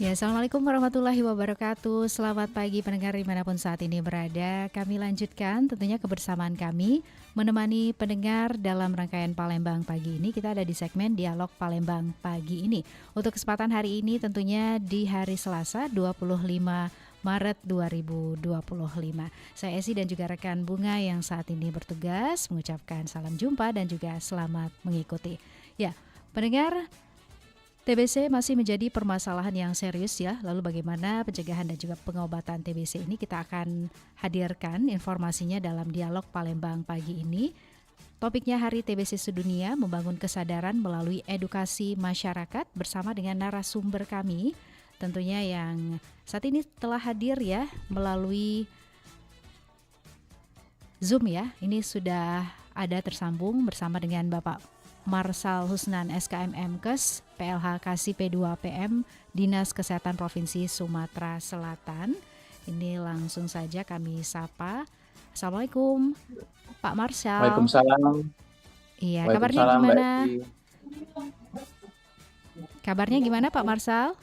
Ya, Assalamualaikum warahmatullahi wabarakatuh. Selamat pagi pendengar dimanapun saat ini berada. Kami lanjutkan tentunya kebersamaan kami menemani pendengar dalam rangkaian Palembang pagi ini. Kita ada di segmen Dialog Palembang pagi ini. Untuk kesempatan hari ini tentunya di hari Selasa 25 Maret 2025. Saya Esi dan juga rekan Bunga yang saat ini bertugas mengucapkan salam jumpa dan juga selamat mengikuti. Ya, pendengar, TBC masih menjadi permasalahan yang serius ya. Lalu bagaimana pencegahan dan juga pengobatan TBC ini, kita akan hadirkan informasinya dalam Dialog Palembang pagi ini. Topiknya Hari TBC Sedunia, membangun kesadaran melalui edukasi masyarakat bersama dengan narasumber kami. Tentunya yang saat ini telah hadir ya melalui Zoom ya. Ini sudah ada tersambung bersama dengan Bapak Marsal Husnan SKM MKes PLH Kasih P2 PM Dinas Kesehatan Provinsi Sumatera Selatan. Ini langsung saja kami sapa. Assalamualaikum Pak Marsal. Waalaikumsalam. Iya, kabarnya Waalaikumsalam Mbak gimana? Esti. Kabarnya gimana Pak Marsal?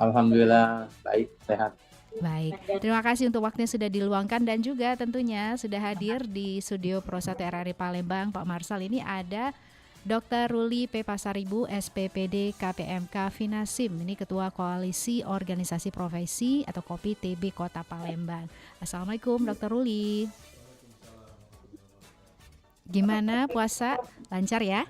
Alhamdulillah baik, sehat. Baik, terima kasih untuk waktunya sudah diluangkan dan juga tentunya sudah hadir di studio Pro 1 RRI Palembang. Pak Marsal, ini ada Dr. Ruli P. Pasaribu, SPPD KPMK Finasim. Ini Ketua Koalisi Organisasi Profesi atau KOPI TB Kota Palembang. Assalamualaikum Dr. Ruli. Gimana puasa? Lancar ya?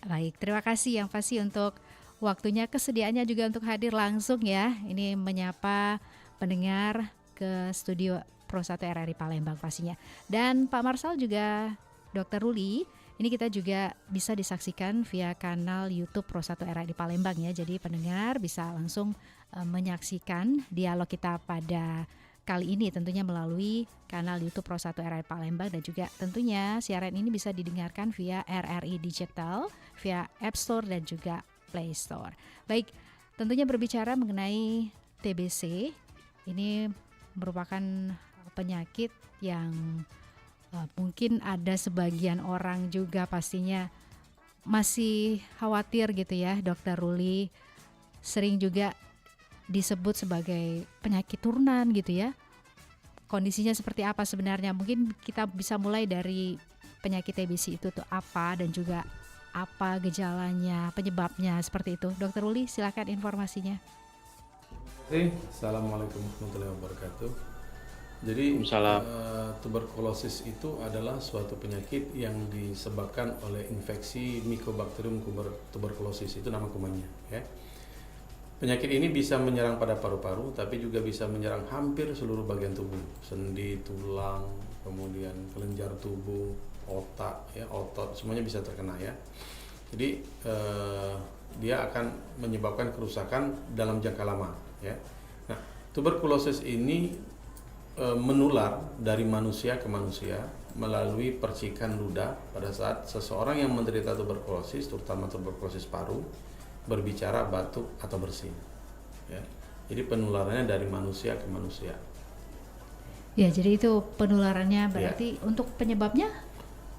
Baik, terima kasih yang pasti untuk waktunya, kesediaannya juga untuk hadir langsung ya. Ini menyapa pendengar ke studio Pro 1 RRI Palembang pastinya. Dan Pak Marsal juga Dr. Ruli, ini kita juga bisa disaksikan via kanal YouTube Pro 1 RRI Palembang ya. Jadi pendengar bisa langsung menyaksikan dialog kita pada kali ini tentunya melalui kanal YouTube Pro 1 RRI Palembang, dan juga tentunya siaran ini bisa didengarkan via RRI Digital, via App Store dan juga Play Store. Baik, tentunya berbicara mengenai TBC, ini merupakan penyakit yang mungkin ada sebagian orang juga pastinya masih khawatir gitu ya, Dokter Ruli. Sering juga disebut sebagai penyakit turunan gitu ya. Kondisinya seperti apa sebenarnya? Mungkin kita bisa mulai dari penyakit TBC itu tuh apa dan juga apa gejalanya, penyebabnya, seperti itu. Dokter Ruli, silakan informasinya. Assalamualaikum warahmatullahi wabarakatuh. Jadi tuberkulosis itu adalah suatu penyakit yang disebabkan oleh infeksi Mycobacterium tuberculosis, itu nama kumannya ya. Penyakit ini bisa menyerang pada paru-paru, tapi juga bisa menyerang hampir seluruh bagian tubuh, sendi, tulang, kemudian kelenjar tubuh, otak, ya, otot, semuanya bisa terkena ya. Jadi dia akan menyebabkan kerusakan dalam jangka lama ya. Nah, tuberkulosis ini menular dari manusia ke manusia melalui percikan ludah pada saat seseorang yang menderita tuberkulosis, terutama tuberkulosis paru, berbicara, batuk atau bersin ya. Jadi penularannya dari manusia ke manusia. Ya, jadi itu penularannya berarti ya. Untuk penyebabnya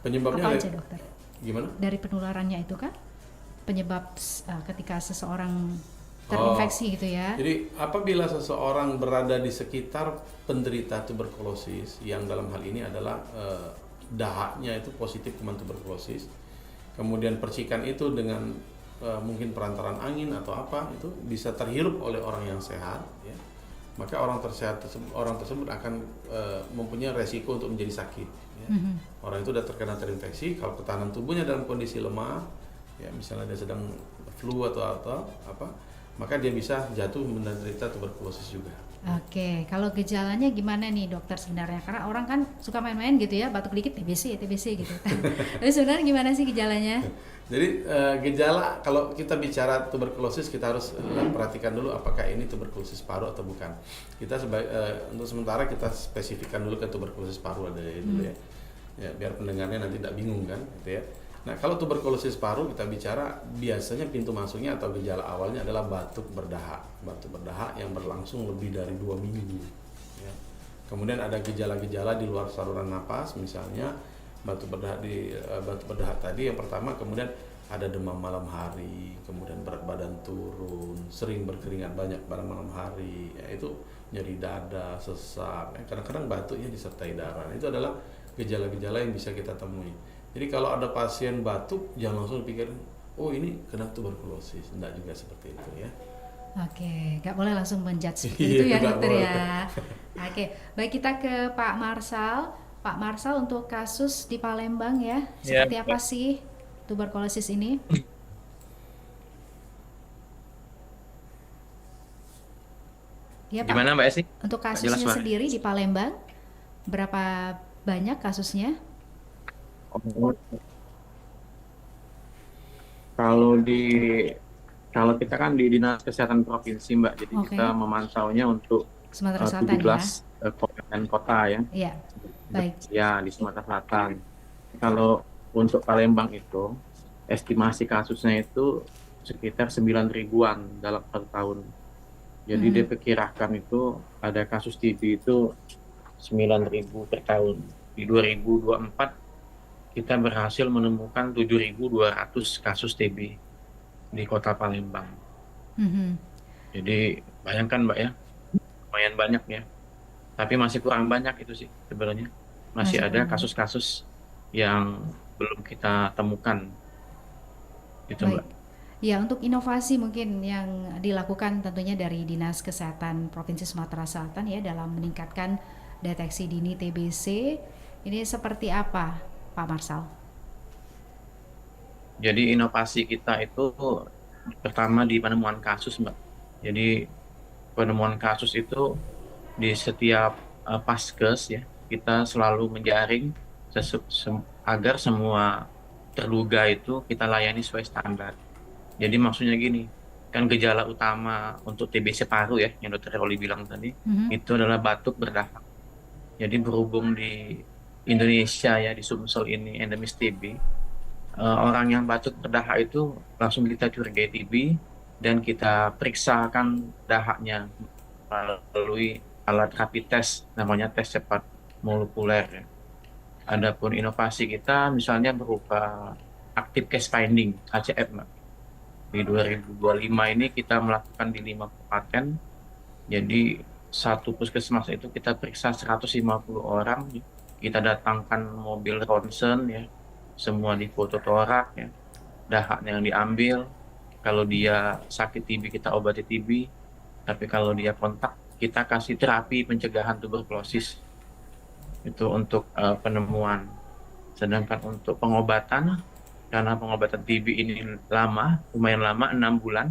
apa aja dokter? Gimana? Dari penularannya itu kan penyebab ketika seseorang terinfeksi gitu ya. Jadi apabila seseorang berada di sekitar penderita tuberkulosis, yang dalam hal ini adalah dahaknya itu positif kuman tuberkulosis, kemudian percikan itu dengan mungkin perantaran angin atau apa, itu bisa terhirup oleh orang yang sehat ya. Maka orang tersebut akan mempunyai resiko untuk menjadi sakit ya. Orang itu sudah terkena terinfeksi, kalau ketahanan tubuhnya dalam kondisi lemah ya, misalnya dia sedang flu atau apa, maka dia bisa jatuh menderita tuberkulosis juga. Oke, kalau gejalanya gimana nih dokter sebenarnya? Karena orang kan suka main-main gitu ya, batuk dikit TBC gitu. Tapi sebenarnya gimana sih gejalanya? Jadi gejala, kalau kita bicara tuberkulosis, kita harus perhatikan dulu apakah ini tuberkulosis paru atau bukan. Kita untuk sementara kita spesifikkan dulu ke tuberkulosis paru ada dulu ya, biar pendengarnya nanti tidak bingung kan, gitu ya. Nah, kalau tuberkulosis paru kita bicara, biasanya pintu masuknya atau gejala awalnya adalah batuk berdahak yang berlangsung lebih dari 2 minggu ya. Kemudian ada gejala-gejala di luar saluran napas, misalnya batuk berdahak tadi yang pertama, kemudian ada demam malam hari, kemudian berat badan turun, sering berkeringat banyak pada malam hari, ya itu nyeri dada, sesak, ya, kadang-kadang batuknya disertai darah. Itu adalah gejala-gejala yang bisa kita temui. Jadi kalau ada pasien batuk, jangan langsung pikir, oh ini kena tuberkulosis. Tidak juga seperti itu ya. Oke, nggak boleh langsung menjudge seperti Iya, itu ya nggak dokter boleh. ya. Oke, baik kita ke Pak Marsal. Pak Marsal, untuk kasus di Palembang ya, Ya, seperti apa sih tuberkulosis ini? Ya Pak, gimana Mbak Esi? untuk Nggak jelas kasusnya suara. sendiri di Palembang, berapa banyak kasusnya? Oh, Kalau di kalau kita kan di Dinas Kesehatan Provinsi Mbak, jadi kita Oke, memantaunya untuk Sumatera Selatan ya. 17 kabupaten kota ya, Iya, baik. ya di Sumatera Selatan. Kalau untuk Palembang itu estimasi kasusnya itu sekitar 9 ribuan dalam 1 tahun. Jadi Mhm. diperkirakan itu ada kasus TB itu 9.000 per tahun. Di 2024 kita berhasil menemukan 7.200 kasus TB di kota Palembang. Mhm. Jadi bayangkan Mbak ya, lumayan banyak ya. Tapi masih kurang banyak itu sih sebenarnya. Masih Masih ada kurang banyak. kasus-kasus yang belum kita temukan itu Baik. Mbak. Ya, untuk inovasi mungkin yang dilakukan tentunya dari Dinas Kesehatan Provinsi Sumatera Selatan ya dalam meningkatkan deteksi dini TBC, ini seperti apa, Pak Marsal? Jadi inovasi kita itu pertama di penemuan kasus Mbak. Jadi penemuan kasus itu di setiap paskes ya, kita selalu menjaring agar semua terduga itu kita layani sesuai standar. Jadi maksudnya gini, kan gejala utama untuk TBC paru ya, yang dokter Roli bilang tadi, Mhm. itu adalah batuk berdahak. Jadi berhubung di Indonesia ya, di Sumsel ini endemis TB, orang yang batuk berdahak itu langsung kita curigai TB dan kita periksakan dahaknya melalui alat rapid test, namanya tes cepat molekuler ya. Adapun inovasi kita misalnya berupa active case finding ACF Mbak. Di 2025 ini kita melakukan di 5 kabupaten. Jadi satu puskesmas itu kita periksa 150 orang. Kita datangkan mobil ronsen ya. Semua difoto torak ya. Dahaknya yang diambil. Kalau dia sakit TB kita obati TB. Tapi kalau dia kontak kita kasih terapi pencegahan tuberkulosis. Itu untuk penemuan. Sedangkan untuk pengobatan, karena pengobatan TB ini lama, lumayan lama, 6 bulan,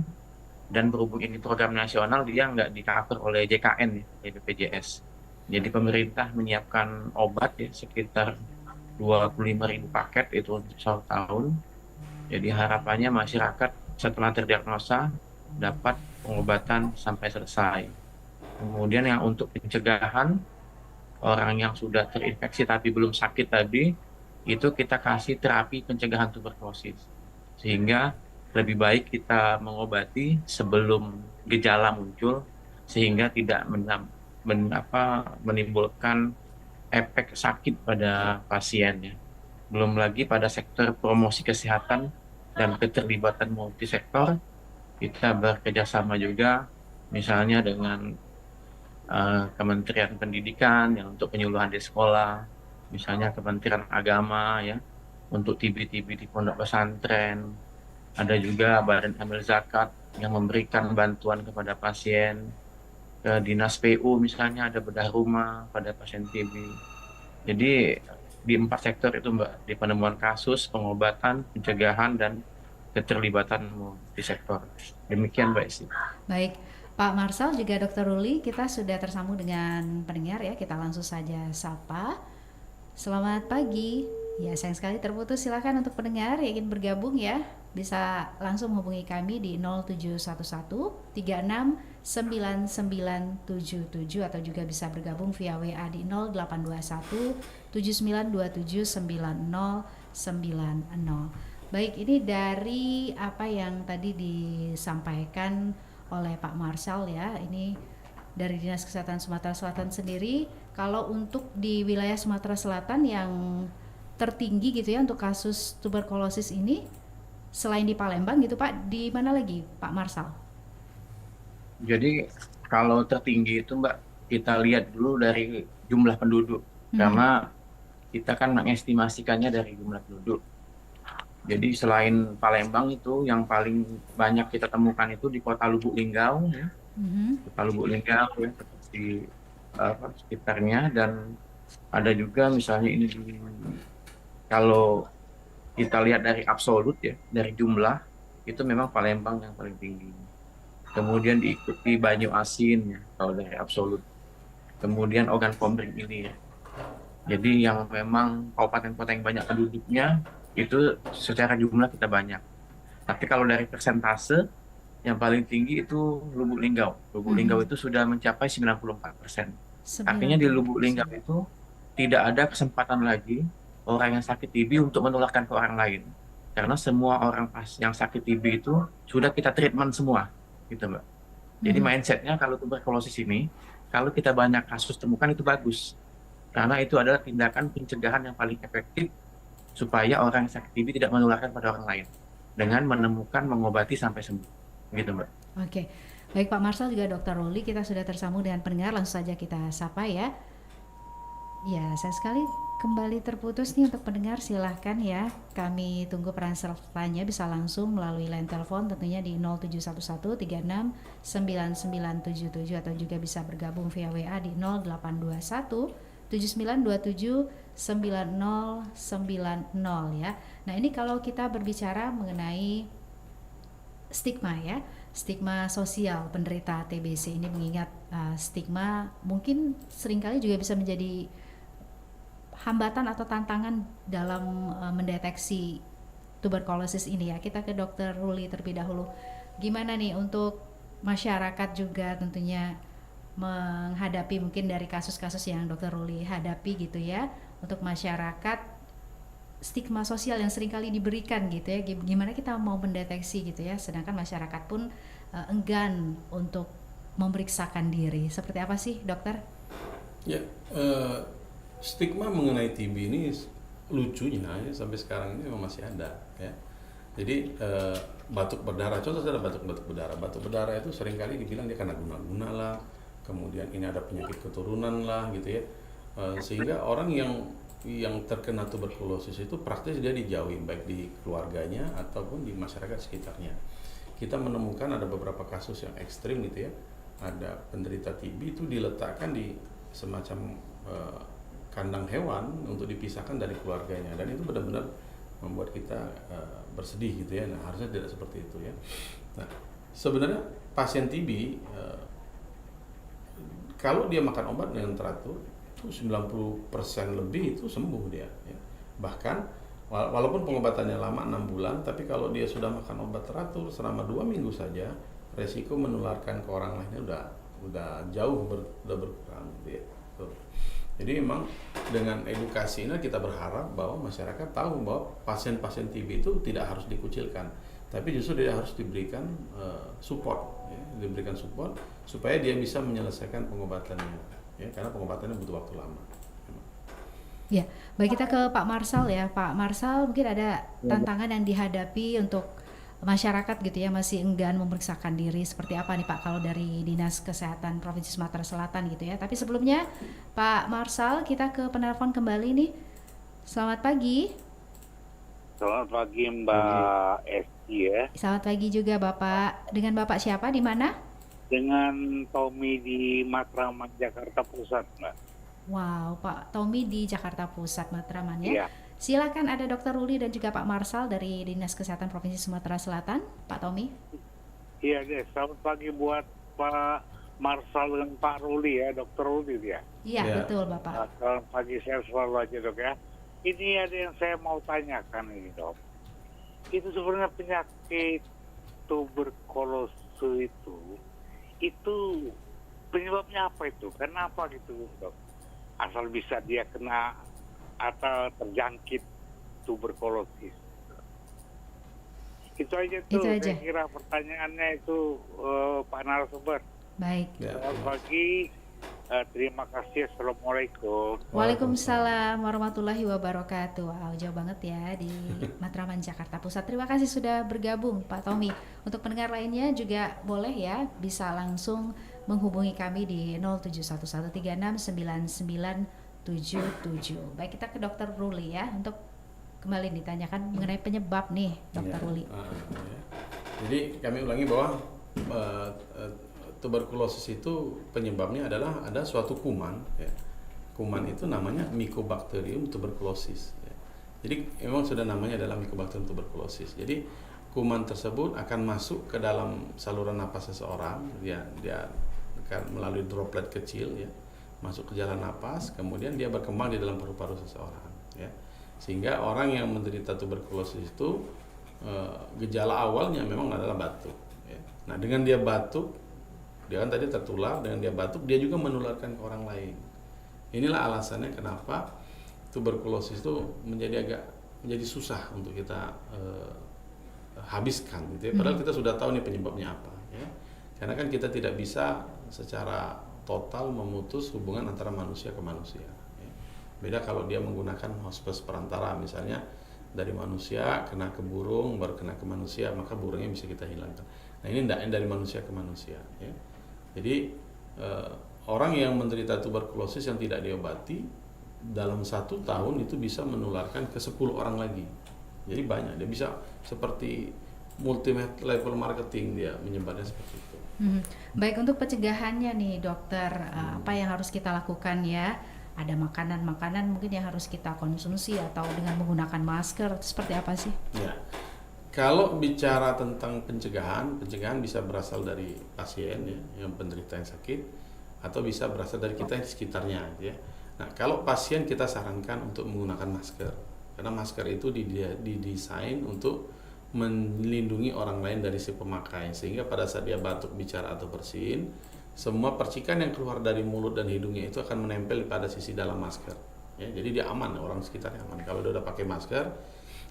dan berhubung ini program nasional, dia nggak di-cover oleh JKN, ya, BPJS. Jadi pemerintah menyiapkan obat ya, sekitar 25.000 paket itu untuk 1 tahun. Jadi harapannya masyarakat setelah terdiagnosa dapat pengobatan sampai selesai. Kemudian yang untuk pencegahan, orang yang sudah terinfeksi tapi belum sakit tadi, itu kita kasih terapi pencegahan tuberkulosis. Sehingga lebih baik kita mengobati sebelum gejala muncul, sehingga tidak menimbulkan efek sakit pada pasiennya. Belum lagi pada sektor promosi kesehatan dan keterlibatan multisektor, kita bekerjasama juga misalnya dengan Kementerian Pendidikan yang untuk penyuluhan di sekolah, misalnya Kementerian Agama ya untuk TB-TB di pondok pesantren, ada juga Badan Amil Zakat yang memberikan bantuan kepada pasien, ke Dinas PU misalnya ada bedah rumah pada pasien TB. Jadi di 4 sektor itu Mbak, di penemuan kasus, pengobatan, pencegahan, dan keterlibatan di sektor. Demikian Mbak Isi. Baik, Pak Marsal juga Dr. Ruli, kita sudah tersambung dengan pendengar ya. Kita langsung saja sapa. Selamat pagi. Ya, sayang sekali terputus. Silakan untuk pendengar yang ingin bergabung ya, bisa langsung menghubungi kami di 0711 36 9977 atau juga bisa bergabung via WA di 0821 7927 9090. Baik, ini dari apa yang tadi disampaikan oleh Pak Marsal ya, ini dari Dinas Kesehatan Sumatera Selatan sendiri, kalau untuk di wilayah Sumatera Selatan yang tertinggi gitu ya untuk kasus tuberkulosis ini selain di Palembang gitu Pak, di mana lagi Pak Marsal? Jadi kalau tertinggi itu Mbak, kita lihat dulu dari jumlah penduduk. Mhm. Karena kita kan mengestimasikannya dari jumlah penduduk. Jadi selain Palembang itu yang paling banyak kita temukan itu di Kota Lubuk Linggau, ya. Mhm. Kota Lubuk Linggau ya, seperti sekitarnya, dan ada juga misalnya ini kalau kita lihat dari absolut ya, dari jumlah itu memang Palembang yang paling tinggi. Kemudian diikuti Banyu Asin ya, kalau dari absolut. Kemudian Ogan Komering ini ya. Jadi yang memang kabupaten kota yang banyak penduduknya itu secara jumlah kita banyak. Tapi kalau dari persentase yang paling tinggi itu Lubuk Linggau. Lubuk Linggau Mhm. itu sudah mencapai 94%. Artinya di Lubuk Linggau 94%. itu tidak ada kesempatan lagi orang yang sakit TB untuk menularkan ke orang lain. Karena semua orang yang sakit TB itu sudah kita treatment semua, gitu Mbak. Jadi Mhm. mindsetnya kalau tuberkulosis ini, kalau kita banyak kasus temukan itu bagus. Karena itu adalah tindakan pencegahan yang paling efektif supaya orang yang sakit TB tidak menularkan pada orang lain. Dengan menemukan, mengobati sampai sembuh. Gitu Mbak. Oke. Baik Pak Marsal juga Dokter Ruli, kita sudah tersambung dengan pendengar, langsung saja kita sapa ya. Ya, saya sekali kembali terputus nih untuk pendengar, silahkan ya. Kami tunggu peran sertanya bisa langsung melalui line telepon tentunya di 0711369977 atau juga bisa bergabung via WA di 0821 7927 9090 ya. Nah, ini kalau kita berbicara mengenai stigma ya, stigma sosial penderita TBC ini, mengingat stigma mungkin seringkali juga bisa menjadi hambatan atau tantangan dalam mendeteksi tuberkulosis ini ya. Kita ke Dokter Ruli terlebih dahulu. Gimana nih untuk masyarakat juga tentunya menghadapi mungkin dari kasus-kasus yang Dokter Ruli hadapi gitu ya, untuk masyarakat stigma sosial yang seringkali diberikan gitu ya, gimana kita mau mendeteksi gitu ya, sedangkan masyarakat pun enggan untuk memeriksakan diri. Seperti apa sih dokter? Ya, stigma mengenai TB ini lucunya ya, sampai sekarang ini memang masih ada ya. Jadi batuk berdarah, contoh saja batuk berdarah. Batuk berdarah itu seringkali dibilang dia karena guna-guna lah, kemudian ini ada penyakit keturunan lah gitu ya. Sehingga orang yang terkena tuberkulosis itu praktis dia dijauhi, baik di keluarganya ataupun di masyarakat sekitarnya. Kita menemukan ada beberapa kasus yang ekstrim gitu ya. Ada penderita TB itu diletakkan di semacam kandang hewan untuk dipisahkan dari keluarganya, dan itu benar-benar membuat kita bersedih gitu ya. Nah, harusnya tidak seperti itu ya. Nah, sebenarnya pasien TB kalau dia makan obat dengan teratur itu 90% lebih itu sembuh dia ya. Bahkan walaupun pengobatannya lama 6 bulan, tapi kalau dia sudah makan obat teratur selama 2 minggu saja, resiko menularkan ke orang lainnya udah jauh berkurang gitu ya. Jadi memang dengan edukasi ini kita berharap bahwa masyarakat tahu bahwa pasien-pasien TB itu tidak harus dikucilkan, tapi justru dia harus diberikan support ya, diberikan support supaya dia bisa menyelesaikan pengobatannya ya, karena pengobatannya butuh waktu lama. Ya, baik, kita ke Pak Marsal ya. Pak Marsal, mungkin ada tantangan yang dihadapi untuk masyarakat gitu ya, masih enggan memeriksakan diri. Seperti apa nih Pak kalau dari Dinas Kesehatan Provinsi Sumatera Selatan gitu ya. Tapi sebelumnya Pak Marsal, kita ke penelpon kembali nih. Selamat pagi. Selamat pagi Mbak Esti ya. Selamat pagi juga Bapak. Dengan Bapak siapa, di mana? Dengan Tommy di Matraman, Jakarta Pusat, Mbak. Wow, Pak Tommy di Jakarta Pusat, Matraman ya. Iya. Silakan, ada Dokter Ruli dan juga Pak Marsal dari Dinas Kesehatan Provinsi Sumatera Selatan. Pak Tommy. Iya deh, selamat pagi buat Pak Marsal dan Pak Ruli ya, Dokter Ruli ya. Iya, Ya. betul Bapak. Nah, selamat pagi, saya selalu aja dok ya. Ini ada yang saya mau tanyakan ini dok. Itu sebenarnya penyakit tuberkulosis itu penyebabnya apa itu? Kenapa gitu dok? Asal bisa dia kena atau terjangkit tuberkulosis. Itu aja tuh. Itu aja. Saya kira pertanyaannya itu Pak narasumber. Baik. Ya. Selamat pagi. Terima kasih. Assalamualaikum. Waalaikumsalam warahmatullahi wabarakatuh. Wow, jauh banget ya di Matraman, Jakarta Pusat. Terima kasih sudah bergabung Pak Tommy. Untuk pendengar lainnya juga boleh ya, bisa langsung menghubungi kami di 0711369977. Baik, kita ke Dokter Ruli ya, untuk kembali ditanyakan mengenai penyebab nih, Dokter Ruli. Jadi kami ulangi bahwa tuberkulosis itu penyebabnya adalah ada suatu kuman, ya. Kuman itu namanya Mycobacterium tuberculosis, ya. Jadi memang sudah namanya adalah Mycobacterium tuberculosis. Jadi kuman tersebut akan masuk ke dalam saluran napas seseorang, dia akan melalui droplet kecil, ya, masuk ke jalan napas, kemudian dia berkembang di dalam paru-paru seseorang, ya. Sehingga orang yang menderita tuberkulosis itu gejala awalnya memang adalah batuk, ya. Nah, dengan dia batuk, dia kan tadi tertular, dengan dia batuk dia juga menularkan ke orang lain. Inilah alasannya kenapa tuberkulosis itu menjadi susah untuk kita habiskan, gitu ya. Padahal kita sudah tahu nih penyebabnya apa, ya. Karena kan kita tidak bisa secara total memutus hubungan antara manusia ke manusia, ya. Beda kalau dia menggunakan hospes perantara, misalnya dari manusia kena ke burung baru kena ke manusia, maka burungnya bisa kita hilangkan. Nah, ini tidak dari manusia ke manusia, ya. Jadi orang yang menderita tuberkulosis yang tidak diobati dalam 1 tahun itu bisa menularkan ke 10 orang lagi. Jadi banyak, dia bisa seperti multi level marketing, dia menyebarnya seperti itu. Baik, untuk pencegahannya nih dokter, apa yang harus kita lakukan ya? Ada makanan-makanan mungkin yang harus kita konsumsi atau dengan menggunakan masker, seperti apa sih? Ya. Kalau bicara tentang pencegahan bisa berasal dari pasien, ya, yang penderita yang sakit, atau bisa berasal dari kita di sekitarnya, ya. Nah, kalau pasien kita sarankan untuk menggunakan masker, karena masker itu didesain untuk melindungi orang lain dari si pemakai, sehingga pada saat dia batuk, bicara atau bersin, semua percikan yang keluar dari mulut dan hidungnya itu akan menempel pada sisi dalam masker, ya. Jadi dia aman, orang sekitarnya aman. Kalau dia udah pakai masker,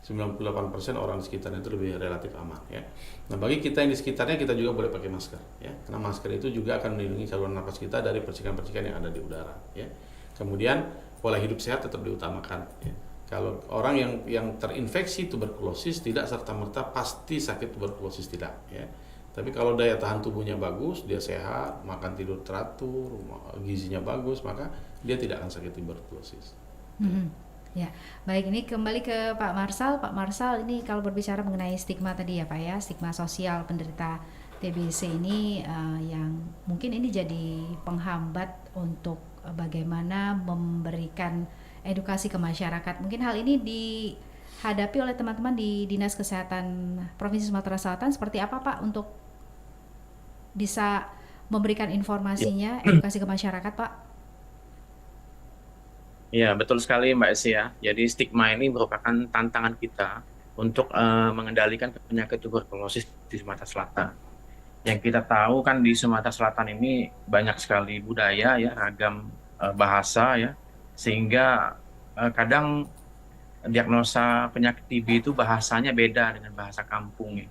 98% orang di sekitarnya itu lebih relatif aman, ya. Nah, bagi kita yang di sekitarnya kita juga boleh pakai masker, ya. Karena masker itu juga akan melindungi saluran napas kita dari percikan-percikan yang ada di udara, ya. Kemudian pola hidup sehat tetap diutamakan, ya. Kalau orang yang terinfeksi tuberkulosis tidak serta-merta pasti sakit tuberkulosis, tidak, ya. Tapi kalau daya tahan tubuhnya bagus, dia sehat, makan tidur teratur, gizinya bagus, maka dia tidak akan sakit tuberkulosis. Ya, baik, ini kembali ke Pak Marsal. Pak Marsal, ini kalau berbicara mengenai stigma tadi ya Pak ya, stigma sosial penderita TBC ini yang mungkin ini jadi penghambat untuk bagaimana memberikan edukasi ke masyarakat. Mungkin hal ini dihadapi oleh teman-teman di Dinas Kesehatan Provinsi Sumatera Selatan seperti apa Pak untuk bisa memberikan informasinya, edukasi ke masyarakat Pak? Ya, betul sekali Mbak Esi ya. Jadi stigma ini merupakan tantangan kita untuk mengendalikan penyakit tuberkulosis di Sumatera Selatan. Yang kita tahu kan di Sumatera Selatan ini banyak sekali budaya ya, ragam bahasa ya, sehingga kadang diagnosa penyakit TB itu bahasanya beda dengan bahasa kampung ya.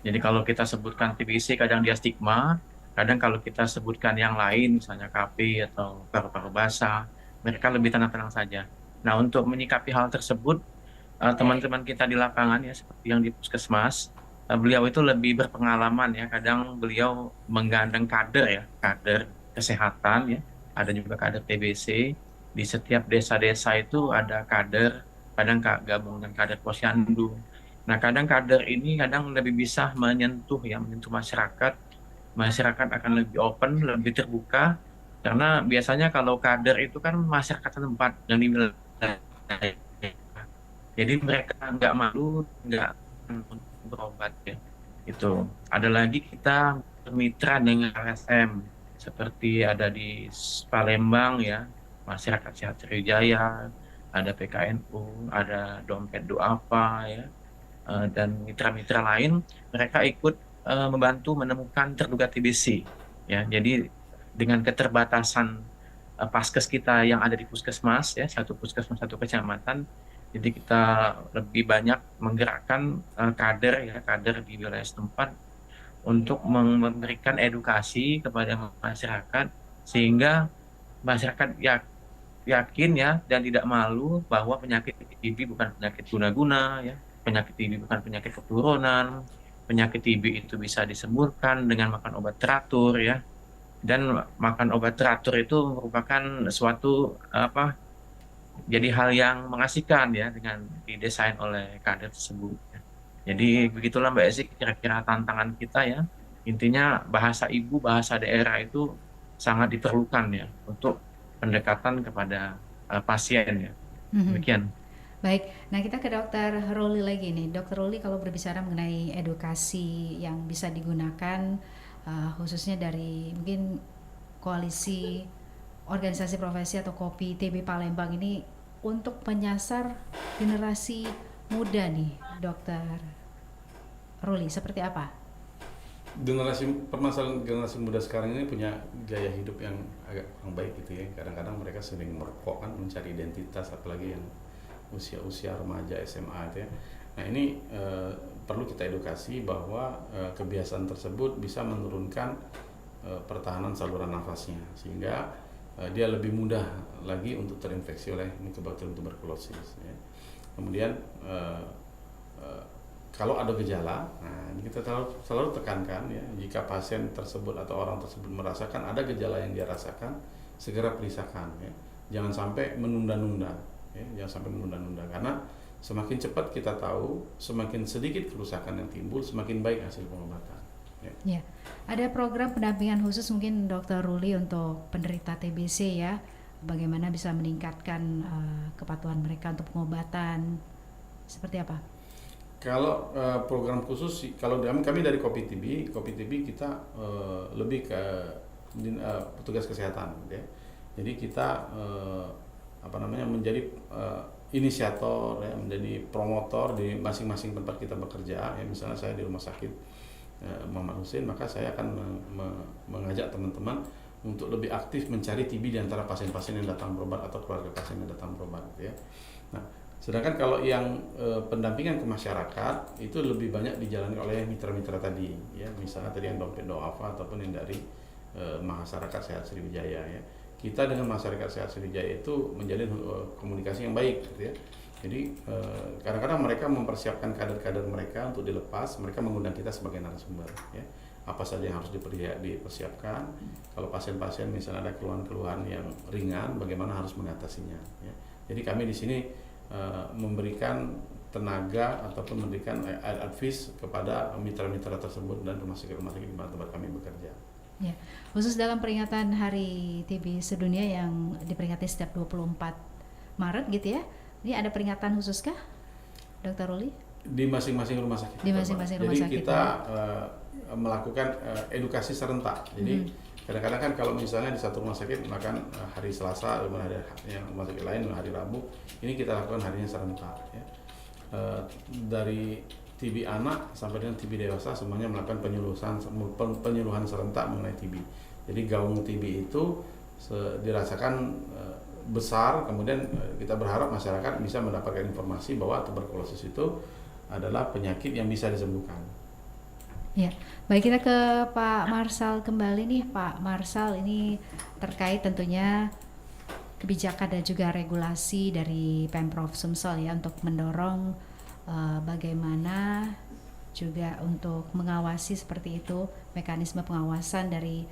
Jadi kalau kita sebutkan TBC kadang dia stigma, kadang kalau kita sebutkan yang lain misalnya KB atau paru-paru basah, mereka lebih tenang-tenang saja. Nah, untuk menyikapi hal tersebut, teman-teman kita di lapangan ya, seperti yang di puskesmas, beliau itu lebih berpengalaman ya. Kadang beliau menggandeng kader ya, kader kesehatan ya. Ada juga kader TBC. Di setiap desa-desa itu ada kader, kadang gabung dengan kader posyandu. Nah, kadang kader ini kadang lebih bisa menyentuh masyarakat. Masyarakat akan lebih open, lebih terbuka. Karena biasanya kalau kader itu kan masyarakat setempat yang dimiliki, jadi mereka nggak malu, nggak berobat ya. Itu ada lagi kita bermitra dengan LSM seperti ada di Palembang ya, Masyarakat Sehat Sriwijaya, ada PKNU, ada Dompet Duafa ya, dan mitra-mitra lain. Mereka ikut membantu menemukan terduga TBC ya. Jadi dengan keterbatasan paskes kita yang ada di puskesmas ya, satu puskesmas satu kecamatan, jadi kita lebih banyak menggerakkan kader di wilayah setempat untuk memberikan edukasi kepada masyarakat sehingga masyarakat yakin ya dan tidak malu bahwa penyakit TB bukan penyakit guna-guna ya, penyakit TB bukan penyakit keturunan, penyakit TB itu bisa disembuhkan dengan makan obat teratur ya, dan makan obat teratur itu merupakan suatu jadi hal yang mengasihkan ya dengan didesain oleh kader tersebut. Jadi begitulah Mbak Esi kira-kira tantangan kita ya. Intinya bahasa ibu, bahasa daerah itu sangat diperlukan ya untuk pendekatan kepada pasien ya. Demikian. Baik, nah kita ke Dokter Ruli lagi nih. Dokter Ruli, kalau berbicara mengenai edukasi yang bisa digunakan khususnya dari mungkin koalisi organisasi profesi atau KOPI TB Palembang ini untuk menyasar generasi muda nih, Dokter Ruli, seperti apa? Permasalahan generasi muda sekarang ini punya gaya hidup yang agak kurang baik gitu ya. Kadang-kadang mereka sering merokok kan, mencari identitas, apalagi yang usia-usia remaja SMA itu ya. Nah ini perlu kita edukasi bahwa kebiasaan tersebut bisa menurunkan pertahanan saluran nafasnya, sehingga dia lebih mudah lagi untuk terinfeksi oleh Mycobacterium tuberculosis ya. Kemudian kalau ada gejala, nah kita selalu tekankan ya, jika pasien tersebut atau orang tersebut merasakan ada gejala yang dia rasakan, segera periksakan ya. Jangan sampai menunda-nunda ya, karena semakin cepat kita tahu, semakin sedikit kerusakan yang timbul, semakin baik hasil pengobatan ya. Ada program pendampingan khusus mungkin Dokter Ruli untuk penderita TBC ya, bagaimana bisa meningkatkan kepatuhan mereka untuk pengobatan, seperti apa? Kalau program khusus, kalau kami dari KOPI TB kita lebih ke petugas kesehatan ya. Jadi kita menjadi inisiator ya, menjadi promotor di masing-masing tempat kita bekerja ya. Misalnya saya di rumah sakit Muhammad Hussein, maka saya akan mengajak teman-teman untuk lebih aktif mencari TB di antara pasien-pasien yang datang berobat atau keluarga pasien yang datang berobat ya. Nah, sedangkan kalau yang pendampingan ke masyarakat itu lebih banyak dijalani oleh mitra-mitra tadi ya, misalnya tadi yang dompet doafa ataupun yang dari masyarakat sehat Sriwijaya ya. Kita dengan masyarakat sehat Sriwijaya itu menjalin komunikasi yang baik gitu ya. Jadi kadang-kadang mereka mempersiapkan kader-kader mereka untuk dilepas, mereka mengundang kita sebagai narasumber ya. Apa saja yang harus dipersiapkan, kalau pasien-pasien misalnya ada keluhan-keluhan yang ringan, bagaimana harus mengatasinya ya. Jadi kami di sini memberikan tenaga ataupun memberikan advice kepada mitra-mitra tersebut dan rumah sakit-rumah sakit di tempat kami bekerja. Ya, khusus dalam peringatan Hari TB Sedunia yang diperingati setiap 24 Maret gitu ya. Ini ada peringatan khusus kah, Dokter Ruli? Di masing-masing rumah sakit. Di masing-masing rumah sakit. Jadi kita melakukan edukasi serentak. Jadi kadang-kadang kan kalau misalnya di satu rumah sakit makan hari Selasa, kemudian ada yang rumah sakit lain hari Rabu, ini kita lakukan harinya serentak ya. Dari TB anak sampai dengan TB dewasa semuanya melakukan penyuluhan serentak mengenai TB. Jadi gaung TB itu dirasakan besar, kemudian kita berharap masyarakat bisa mendapatkan informasi bahwa tuberkulosis itu adalah penyakit yang bisa disembuhkan. Ya, baik, kita ke Pak Marsal kembali nih. Pak Marsal, ini terkait tentunya kebijakan dan juga regulasi dari Pemprov Sumsel ya untuk mendorong bagaimana juga untuk mengawasi seperti itu, mekanisme pengawasan dari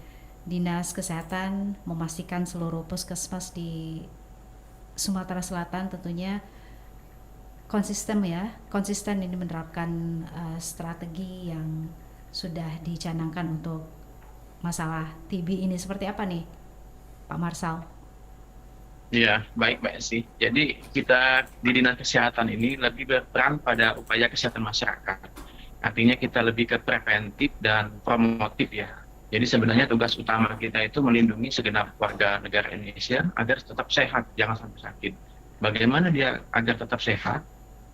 Dinas Kesehatan memastikan seluruh puskesmas di Sumatera Selatan tentunya konsisten ini menerapkan strategi yang sudah dicanangkan untuk masalah TB ini. Seperti apa nih Pak Marsal? Ya, baik Mbak Esi. Jadi kita di Dinas Kesehatan ini lebih berperan pada upaya kesehatan masyarakat. Artinya kita lebih ke preventif dan promotif ya. Jadi sebenarnya tugas utama kita itu melindungi segenap warga negara Indonesia agar tetap sehat, jangan sampai sakit. Bagaimana dia agar tetap sehat?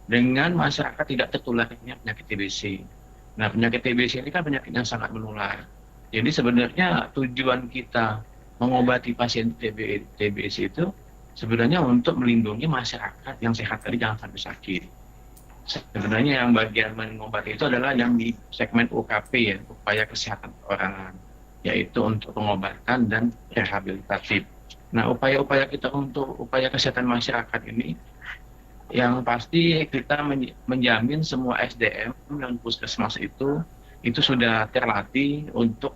Dengan masyarakat tidak tertularnya penyakit TBC. Nah, penyakit TBC ini kan penyakit yang sangat menular. Jadi sebenarnya tujuan kita mengobati pasien TBC itu sebenarnya untuk melindungi masyarakat yang sehat tadi jangan sampai sakit. Sebenarnya yang bagian mengobati itu adalah yang di segmen UKP ya, upaya kesehatan perorangan, yaitu untuk pengobatan dan rehabilitatif. Nah, upaya-upaya kita untuk upaya kesehatan masyarakat ini, yang pasti kita menjamin semua SDM dan puskesmas itu sudah terlatih untuk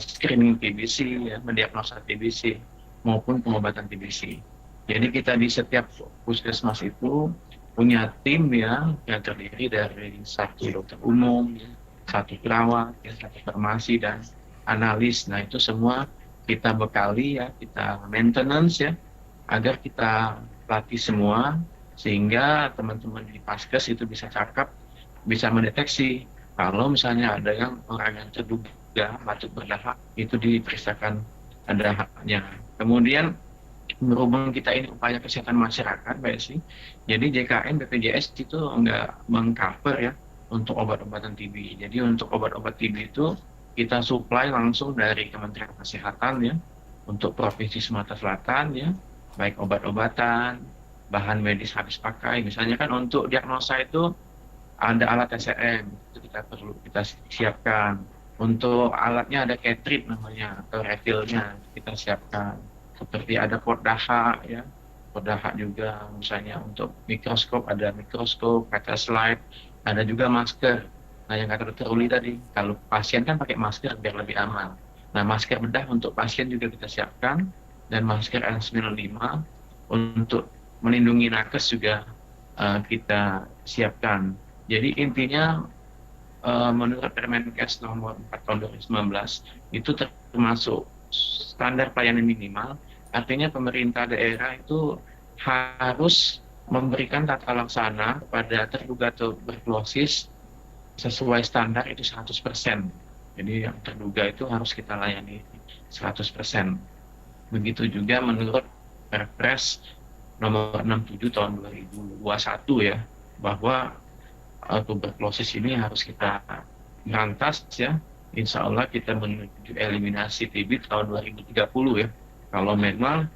screening TBC, ya, mendiagnosa TBC maupun pengobatan TBC. Jadi kita di setiap puskesmas itu punya tim ya yang terdiri dari satu dokter umum, satu perawat, ya, satu farmasi dan analis. Nah itu semua kita bekali ya, kita maintenance ya, agar kita latih semua sehingga teman-teman di Paskes itu bisa cakap, bisa mendeteksi kalau misalnya ada orang yang terduga batuk berdahak itu diperiksakan dahaknya. Kemudian berhubung kita ini upaya kesehatan masyarakat, Mbak Esi, jadi JKN BPJS itu enggak mengcover ya untuk obat-obatan TB. Jadi untuk obat-obat TB itu kita supply langsung dari Kementerian Kesehatan ya untuk Provinsi Sumatera Selatan ya, baik obat-obatan, bahan medis habis pakai. Misalnya kan untuk diagnosa itu ada alat TCM, itu kita siapkan. Untuk alatnya ada cartridge namanya atau refillnya kita siapkan. Seperti ada port dahak ya, port dahak juga misalnya untuk mikroskop ada mikroskop, kaca slide, ada juga masker. Nah yang kata Dr. Uli tadi, kalau pasien kan pakai masker biar lebih aman. Nah masker bedah untuk pasien juga kita siapkan dan masker N95 untuk melindungi nakes juga kita siapkan. Jadi intinya menurut Permenkes nomor 4 tahun 2019 itu termasuk standar pelayanan minimal, artinya pemerintah daerah itu harus memberikan tata laksana pada terduga tuberkulosis sesuai standar itu 100%. Jadi yang terduga itu harus kita layani 100%. Begitu juga menurut Perpres nomor 67 tahun 2021 ya, bahwa tuberkulosis ini harus kita berantas ya. Insya Allah kita menuju eliminasi TB tahun 2030 ya. Kalau memang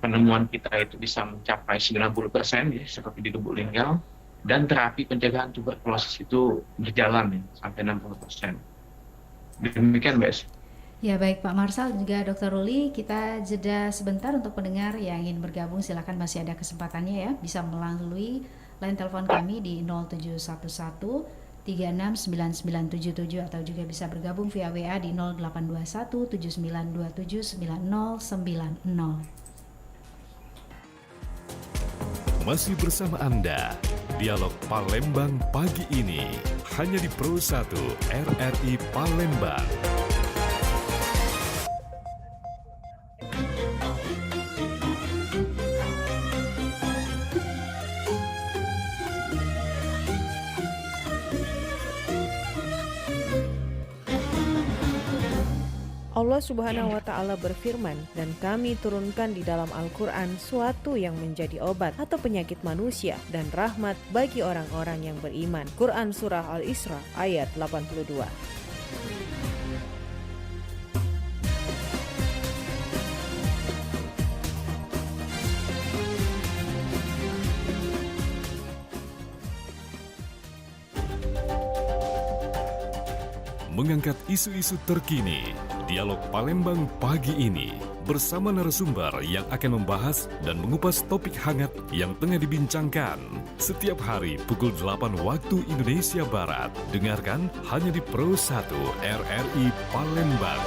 penemuan kita itu bisa mencapai 90% ya, seperti di Lubuk Linggau, dan terapi pencegahan tuberkulosis itu berjalan ya, sampai 60%. Demikian Mbak Esi. Ya baik Pak Marsal juga Dr. Ruli, kita jeda sebentar untuk pendengar yang ingin bergabung, silakan masih ada kesempatannya ya, bisa melalui line telepon kami di 0711 369977 atau juga bisa bergabung via WA di 0821 7927 9090. Masih bersama Anda, Dialog Palembang pagi ini hanya di Pro 1 RRI Palembang. Allah Subhanahu wa Ta'ala berfirman, dan kami turunkan di dalam Al-Quran suatu yang menjadi obat atau penyakit manusia dan rahmat bagi orang-orang yang beriman. Quran Surah Al-Isra ayat 82. Mengangkat isu-isu terkini, Dialog Palembang pagi ini bersama narasumber yang akan membahas dan mengupas topik hangat yang tengah dibincangkan. Setiap hari pukul 8 waktu Indonesia Barat. Dengarkan hanya di Pro 1 RRI Palembang.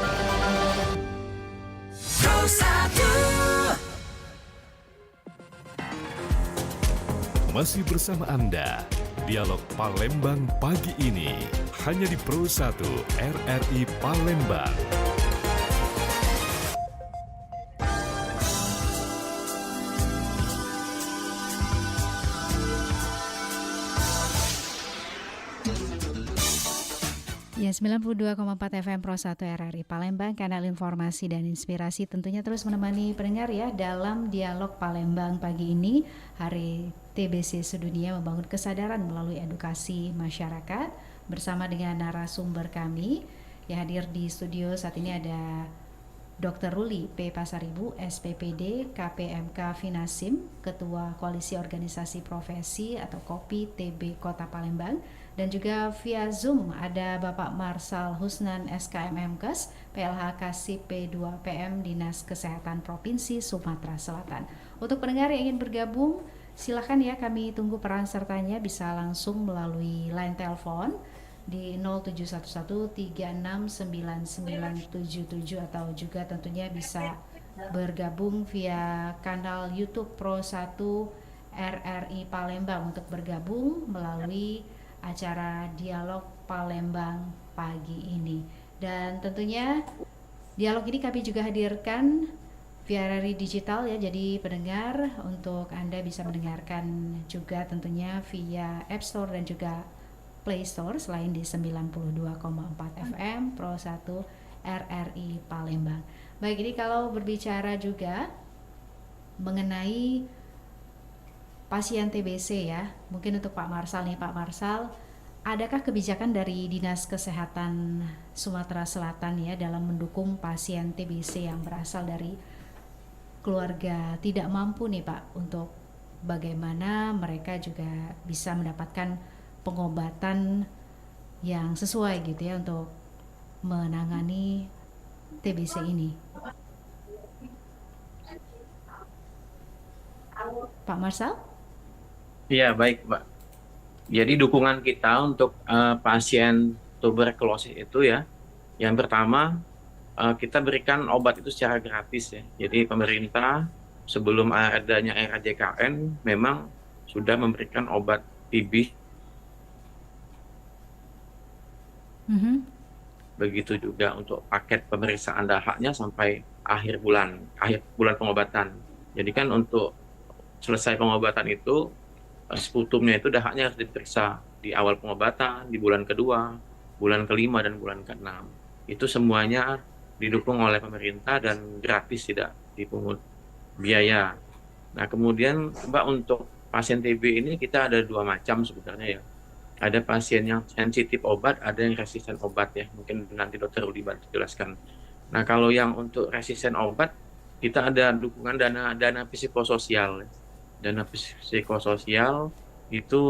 Pro 1. Masih bersama Anda, Dialog Palembang pagi ini hanya di Pro 1 RRI Palembang. Ya, 92,4 FM Pro 1 RRI Palembang, kanal informasi dan inspirasi tentunya terus menemani pendengar ya dalam Dialog Palembang pagi ini, Hari TBC Sedunia Membangun Kesadaran Melalui Edukasi Masyarakat, bersama dengan narasumber kami. Ya, hadir di studio saat ini ada Dr. Ruli P. Pasaribu, SPPD, KPMK Finasim, Ketua Koalisi Organisasi Profesi atau KOPI TB Kota Palembang, Dan juga via Zoom ada Bapak Marsal Husnan SKMMkes, PLH Kasip P2PM Dinas Kesehatan Provinsi Sumatera Selatan. Untuk pendengar yang ingin bergabung, silakan ya, kami tunggu peran sertanya bisa langsung melalui line telepon di 0711369977 atau juga tentunya bisa bergabung via kanal YouTube Pro 1 RRI Palembang untuk bergabung melalui acara Dialog Palembang pagi ini. Dan tentunya dialog ini kami juga hadirkan via RRI digital ya, jadi pendengar untuk Anda bisa mendengarkan juga tentunya via App Store dan juga Play Store selain di 92,4 FM Pro 1 RRI Palembang. Baik, ini kalau berbicara juga mengenai pasien TBC ya, mungkin untuk Pak Marsal nih, Pak Marsal, adakah kebijakan dari Dinas Kesehatan Sumatera Selatan ya dalam mendukung pasien TBC yang berasal dari keluarga tidak mampu nih Pak, untuk bagaimana mereka juga bisa mendapatkan pengobatan yang sesuai gitu ya untuk menangani TBC ini? Pak Marsal? Iya, baik, Mbak. Jadi dukungan kita untuk pasien tuberkulosis itu ya, yang pertama kita berikan obat itu secara gratis ya. Jadi pemerintah sebelum adanya era JKN memang sudah memberikan obat TB. Begitu juga untuk paket pemeriksaan dahaknya sampai akhir bulan pengobatan. Jadi kan untuk selesai pengobatan itu sputumnya itu dahaknya harus diperiksa di awal pengobatan, di bulan kedua, bulan kelima, dan bulan keenam. Itu semuanya didukung oleh pemerintah dan gratis, tidak dipungut biaya. Nah kemudian Mbak, untuk pasien TB ini kita ada dua macam sebenarnya ya. Ada pasien yang sensitif obat, ada yang resisten obat ya. Mungkin nanti dokter Uli bantu jelaskan. Nah kalau yang untuk resisten obat, kita ada dukungan dana psikososial. Dana psikososial itu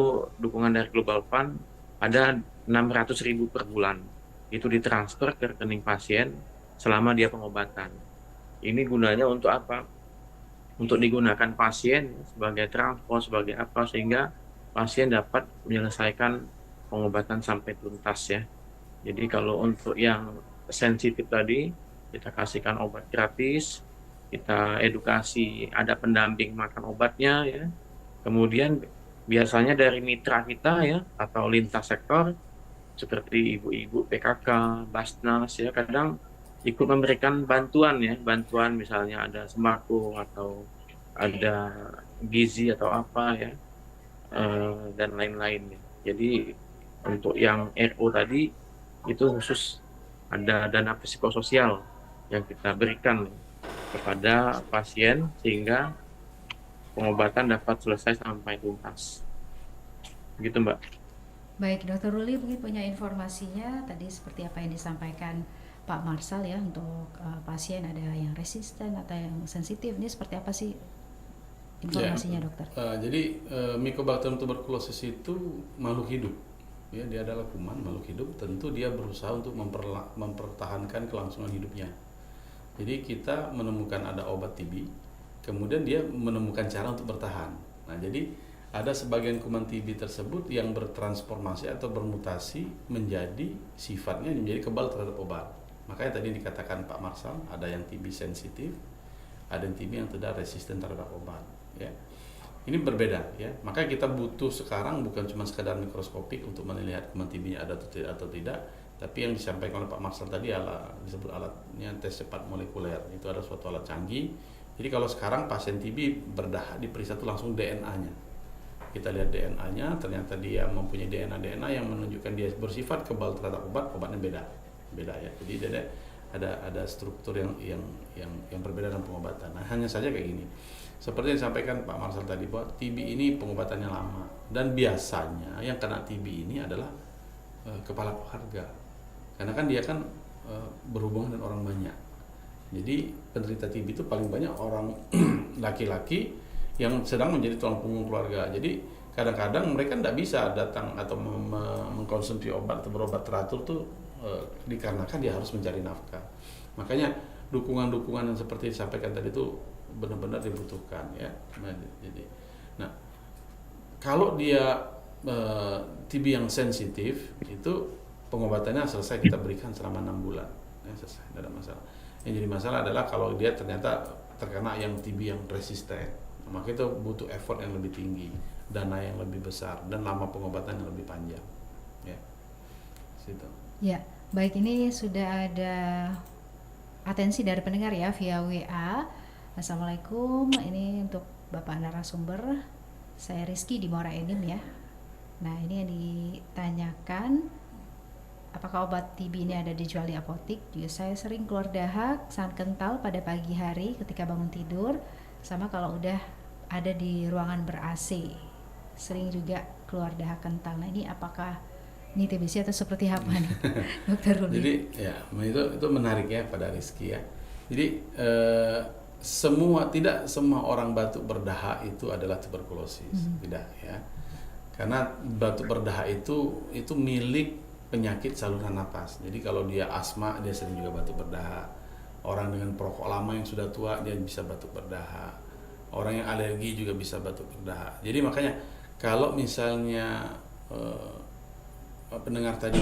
dukungan dari Global Fund, ada 600.000 per bulan. Itu ditransfer ke rekening pasien selama dia pengobatan. Ini gunanya untuk apa? Untuk digunakan pasien sebagai transport, sebagai apa, sehingga pasien dapat menyelesaikan pengobatan sampai tuntas ya. Jadi kalau untuk yang sensitif tadi, kita kasihkan obat gratis, kita edukasi, ada pendamping makan obatnya ya. Kemudian biasanya dari mitra kita ya, atau lintas sektor seperti ibu-ibu PKK, Basnas ya, kadang ikut memberikan bantuan ya, bantuan misalnya ada sembako atau ada gizi atau apa ya, dan lain-lain. Jadi untuk yang RO tadi itu khusus ada dana psikososial yang kita berikan kepada pasien sehingga pengobatan dapat selesai sampai tuntas. Begitu Mbak. Baik, Dokter Ruli mungkin punya informasinya tadi seperti apa yang disampaikan Pak Marsal ya, untuk pasien ada yang resisten atau yang sensitif, ini seperti apa sih informasinya dokter? Jadi Mycobacterium tuberculosis itu makhluk hidup, ya, dia adalah kuman makhluk hidup. Tentu dia berusaha untuk mempertahankan kelangsungan hidupnya. Jadi kita menemukan ada obat TB, kemudian dia menemukan cara untuk bertahan. Nah, jadi ada sebagian kuman TB tersebut yang bertransformasi atau bermutasi menjadi sifatnya menjadi kebal terhadap obat. Makanya tadi dikatakan Pak Marsal, ada yang TB sensitif, ada yang TB yang tidak resisten terhadap obat. Ya, ini berbeda ya. Maka kita butuh sekarang bukan cuma sekadar mikroskopik untuk melihat kuman TB-nya ada atau tidak, tapi yang disampaikan oleh Pak Marsal tadi disebut alatnya tes cepat molekuler. Itu ada suatu alat canggih. Jadi kalau sekarang pasien TB berdahak diperiksa itu langsung DNA-nya. Kita lihat DNA-nya, ternyata dia mempunyai DNA yang menunjukkan dia bersifat kebal terhadap obatnya beda ya. Jadi ada struktur yang berbeda dalam pengobatan. Nah, hanya saja kayak gini. Seperti yang disampaikan Pak Marsal tadi, bahwa TB ini pengobatannya lama, dan biasanya yang kena TB ini adalah kepala keluarga, karena kan dia kan berhubungan dengan orang banyak. Jadi penderita TB itu paling banyak orang laki-laki yang sedang menjadi tulang punggung keluarga. Jadi kadang-kadang mereka tidak bisa datang atau mengkonsumsi obat atau berobat teratur tuh dikarenakan dia harus mencari nafkah. Makanya dukungan-dukungan yang seperti disampaikan tadi itu benar-benar dibutuhkan ya. Nah, kalau dia TB yang sensitif itu pengobatannya selesai kita berikan selama 6 bulan ya, selesai, tidak ada masalah. Yang jadi masalah adalah kalau dia ternyata terkena yang TB yang resisten, maka itu butuh effort yang lebih tinggi, dana yang lebih besar, dan lama pengobatan yang lebih panjang ya. Situ. Ya, baik, ini sudah ada atensi dari pendengar ya via WA. Assalamualaikum, ini untuk Bapak narasumber, saya Rizky di Muara Enim ya. Nah, ini yang ditanyakan, apakah obat TB ini ada dijual di apotik? Juga saya sering keluar dahak sangat kental pada pagi hari ketika bangun tidur, sama kalau udah ada di ruangan ber-AC, sering juga keluar dahak kental. Nah, ini apakah ini TBC atau seperti apa nih, Dokter Ruli? Jadi ya itu menarik ya pada Rizky ya. Jadi tidak semua orang batuk berdahak itu adalah tuberkulosis, tidak ya. Karena batuk berdahak itu milik penyakit saluran napas. Jadi kalau dia asma, dia sering juga batuk berdahak. Orang dengan perokok lama yang sudah tua, dia bisa batuk berdahak. Orang yang alergi juga bisa batuk berdahak. Jadi makanya kalau misalnya pendengar tadi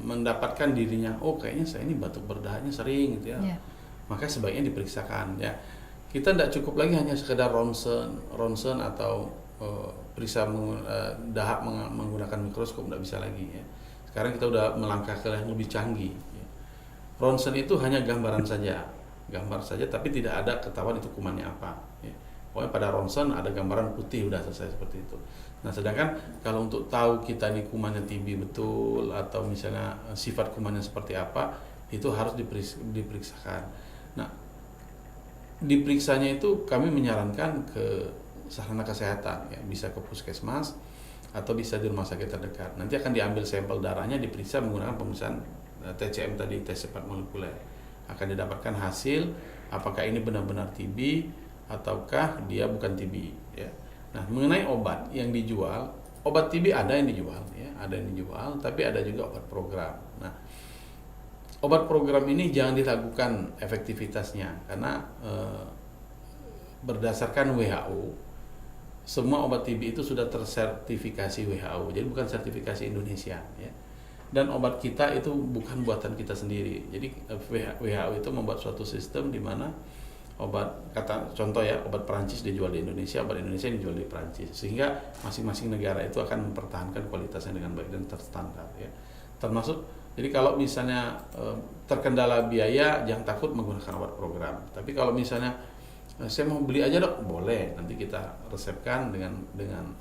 mendapatkan dirinya, oh kayaknya saya ini batuk berdahaknya sering gitu ya, maka sebaiknya diperiksakan ya. Kita tidak cukup lagi hanya sekedar ronsen atau periksa dahak menggunakan mikroskop, tidak bisa lagi ya. Sekarang kita udah melangkah ke yang lebih canggih ya. Ronsen itu hanya gambar saja, tapi tidak ada ketahuan itu kumannya apa ya. Pokoknya pada ronsen ada gambaran putih, udah selesai seperti itu. Nah, sedangkan kalau untuk tahu kita ini kumannya TB betul atau misalnya sifat kumannya seperti apa, itu harus diperiksakan. Nah, diperiksanya itu kami menyarankan ke sarana kesehatan ya, bisa ke puskesmas atau bisa di rumah sakit terdekat. Nanti akan diambil sampel darahnya, diperiksa menggunakan pemeriksaan TCM tadi, tes cepat molekuler. Akan didapatkan hasil apakah ini benar-benar TB ataukah dia bukan TB ya. Nah, mengenai obat yang dijual, obat TB ada yang dijual ya, ada yang dijual, tapi ada juga obat program. Nah, obat program ini jangan diragukan efektivitasnya karena berdasarkan WHO, semua obat TB itu sudah tersertifikasi WHO, jadi bukan sertifikasi Indonesia ya. Dan obat kita itu bukan buatan kita sendiri. Jadi WHO itu membuat suatu sistem di mana obat, contoh ya, obat Perancis dijual di Indonesia, obat Indonesia dijual di Perancis, sehingga masing-masing negara itu akan mempertahankan kualitasnya dengan baik dan terstandar ya. Termasuk, jadi kalau misalnya terkendala biaya, jangan takut menggunakan obat program. Tapi kalau misalnya saya mau beli aja dok, boleh, nanti kita resepkan dengan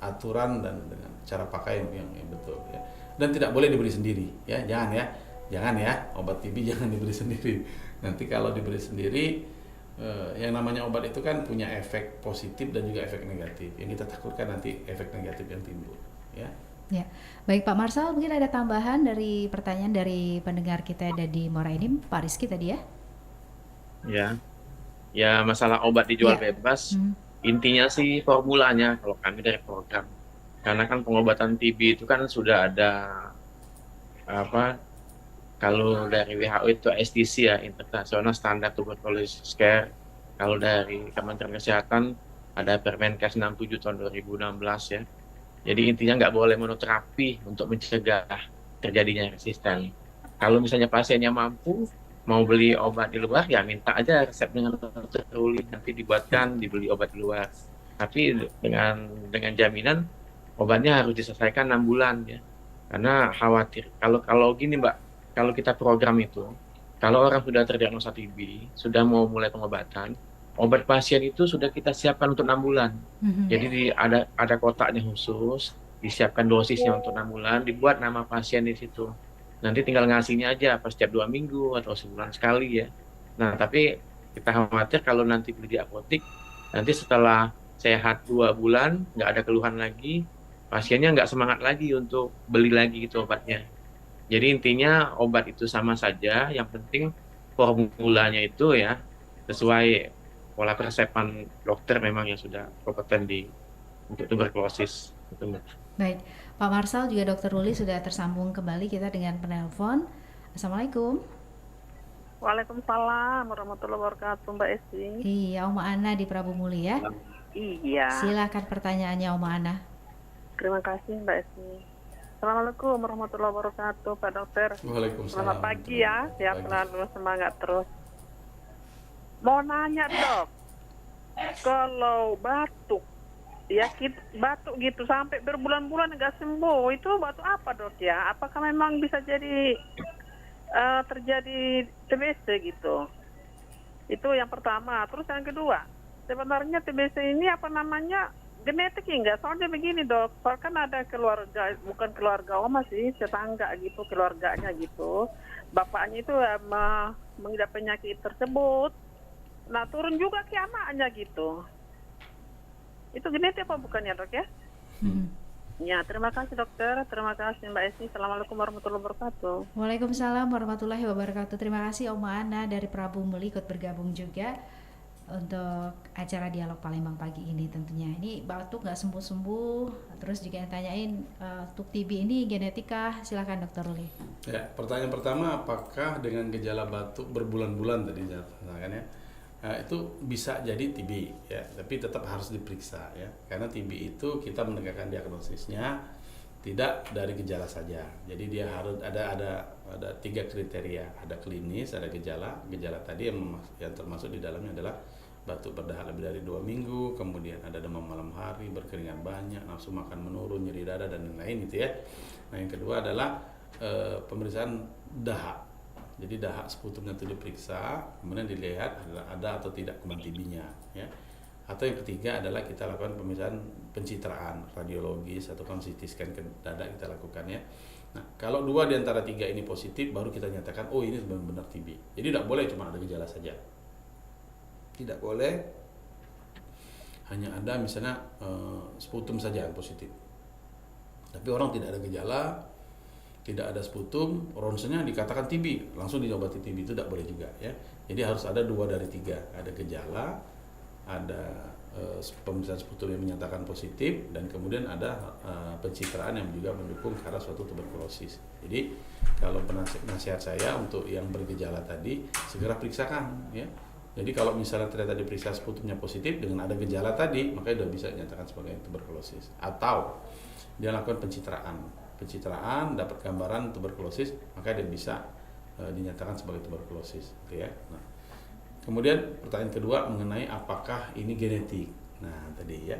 aturan dan dengan cara pakai yang betul ya. Dan tidak boleh dibeli sendiri ya, jangan ya, obat TB jangan dibeli sendiri. Nanti kalau dibeli sendiri, yang namanya obat itu kan punya efek positif dan juga efek negatif. Yang kita takutkan nanti efek negatif yang timbul ya. Ya, baik Pak Marsal, mungkin ada tambahan dari pertanyaan dari pendengar kita ada di Muara Enim, Pak Rizky tadi ya? Ya masalah obat dijual bebas, intinya sih formulanya kalau kami dari program. Karena kan pengobatan TB itu kan sudah ada kalau dari WHO itu STC ya, International Standard Tuberculosis Care. Kalau dari Kementerian Kesehatan ada Permenkes 67 tahun 2016 ya. Jadi intinya nggak boleh monoterapi untuk mencegah terjadinya resisten. Kalau misalnya pasiennya mampu mau beli obat di luar, ya minta aja resep dengan dokter Ruli, nanti dibuatkan, dibeli obat di luar. Tapi dengan jaminan obatnya harus diselesaikan 6 bulan ya. Karena khawatir kalau gini Mbak, kalau kita program itu, kalau orang sudah terdiagnosa TB, sudah mau mulai pengobatan, obat pasien itu sudah kita siapkan untuk 6 bulan. Jadi ada kotaknya khusus, disiapkan dosisnya untuk 6 bulan, dibuat nama pasien di situ. Nanti tinggal ngasihnya aja pas setiap 2 minggu atau sebulan sekali ya. Nah, tapi kita khawatir kalau nanti beli di apotik, nanti setelah sehat 2 bulan, nggak ada keluhan lagi, pasiennya nggak semangat lagi untuk beli lagi gitu obatnya. Jadi intinya obat itu sama saja, yang penting formulanya itu ya sesuai pola persepan dokter memang yang sudah kompeten di untuk tuberkulosis. Baik, Pak Marsal juga Dr. Ruli sudah tersambung kembali kita dengan penelpon. Assalamualaikum. Waalaikumsalam warahmatullahi wabarakatuh, Mbak Esti. Iya, Oma Ana di Prabu Muli ya. Iya. Silakan pertanyaannya Oma Ana. Terima kasih Mbak Esti. Assalamualaikum warahmatullahi wabarakatuh, Pak Dokter. Waalaikumsalam. Selamat pagi ya, sehat selalu, semangat terus. Mau nanya dok, kalau batuk, ya batuk gitu sampai berbulan-bulan nggak sembuh, itu batuk apa dok ya? Apakah memang bisa jadi terjadi TBC gitu? Itu yang pertama. Terus yang kedua, sebenarnya TBC ini apa namanya, genetik ya enggak? Soalnya begini dok, soalnya kan ada keluarga, bukan keluarga oma sih, tetangga gitu, keluarganya gitu, bapaknya itu mengidap penyakit tersebut, nah turun juga ke anaknya gitu. Itu genetik apa bukan ya dok ya? Ya, terima kasih dokter, terima kasih Mbak Esti. Assalamualaikum warahmatullahi wabarakatuh. Waalaikumsalam warahmatullahi wabarakatuh. Terima kasih Oma Ana dari Prabu Muli ikut bergabung juga untuk acara Dialog Palembang pagi ini tentunya. Ini batuk nggak sembuh-sembuh, terus juga yang tanyain untuk TB ini genetika, silakan Dokter Ruli. Ya, pertanyaan pertama, apakah dengan gejala batuk berbulan-bulan tadi kan ya? Itu bisa jadi TB ya, tapi tetap harus diperiksa ya, karena TB itu kita menegakkan diagnosisnya tidak dari gejala saja. Jadi dia harus ada 3 kriteria, ada klinis, ada gejala tadi yang termasuk di dalamnya adalah batuk berdahak lebih dari 2 minggu, kemudian ada demam malam hari, berkeringat banyak, nafsu makan menurun, nyeri dada dan lain-lain gitu ya. Nah yang kedua adalah pemeriksaan dahak. Jadi dahak sputumnya itu diperiksa, kemudian dilihat ada atau tidak kuman TB-nya ya. Atau yang ketiga adalah kita lakukan pemeriksaan pencitraan radiologis atau CT scan ke dada kita lakukan ya. Nah, kalau 2 di antara 3 ini positif, baru kita nyatakan oh ini benar-benar TB. Jadi tidak boleh cuma ada gejala saja. Tidak boleh hanya ada misalnya sputum saja yang positif. Tapi orang tidak ada gejala, tidak ada sputum, ronsennya dikatakan TB, langsung diobati TB, itu tidak boleh juga ya. Jadi harus ada 2 dari 3, ada gejala, ada pemeriksaan sputum yang menyatakan positif, dan kemudian ada pencitraan yang juga mendukung ke arah suatu tuberkulosis. Jadi kalau nasihat saya untuk yang bergejala tadi segera periksakan ya. Jadi kalau misalnya ternyata diperiksa sputumnya positif dengan ada gejala tadi, maka sudah bisa dinyatakan sebagai tuberkulosis. Atau dia lakukan pencitraan dapat gambaran tuberkulosis, maka dia bisa dinyatakan sebagai tuberkulosis gitu ya. Nah, kemudian pertanyaan kedua mengenai apakah ini genetik. Nah tadi ya,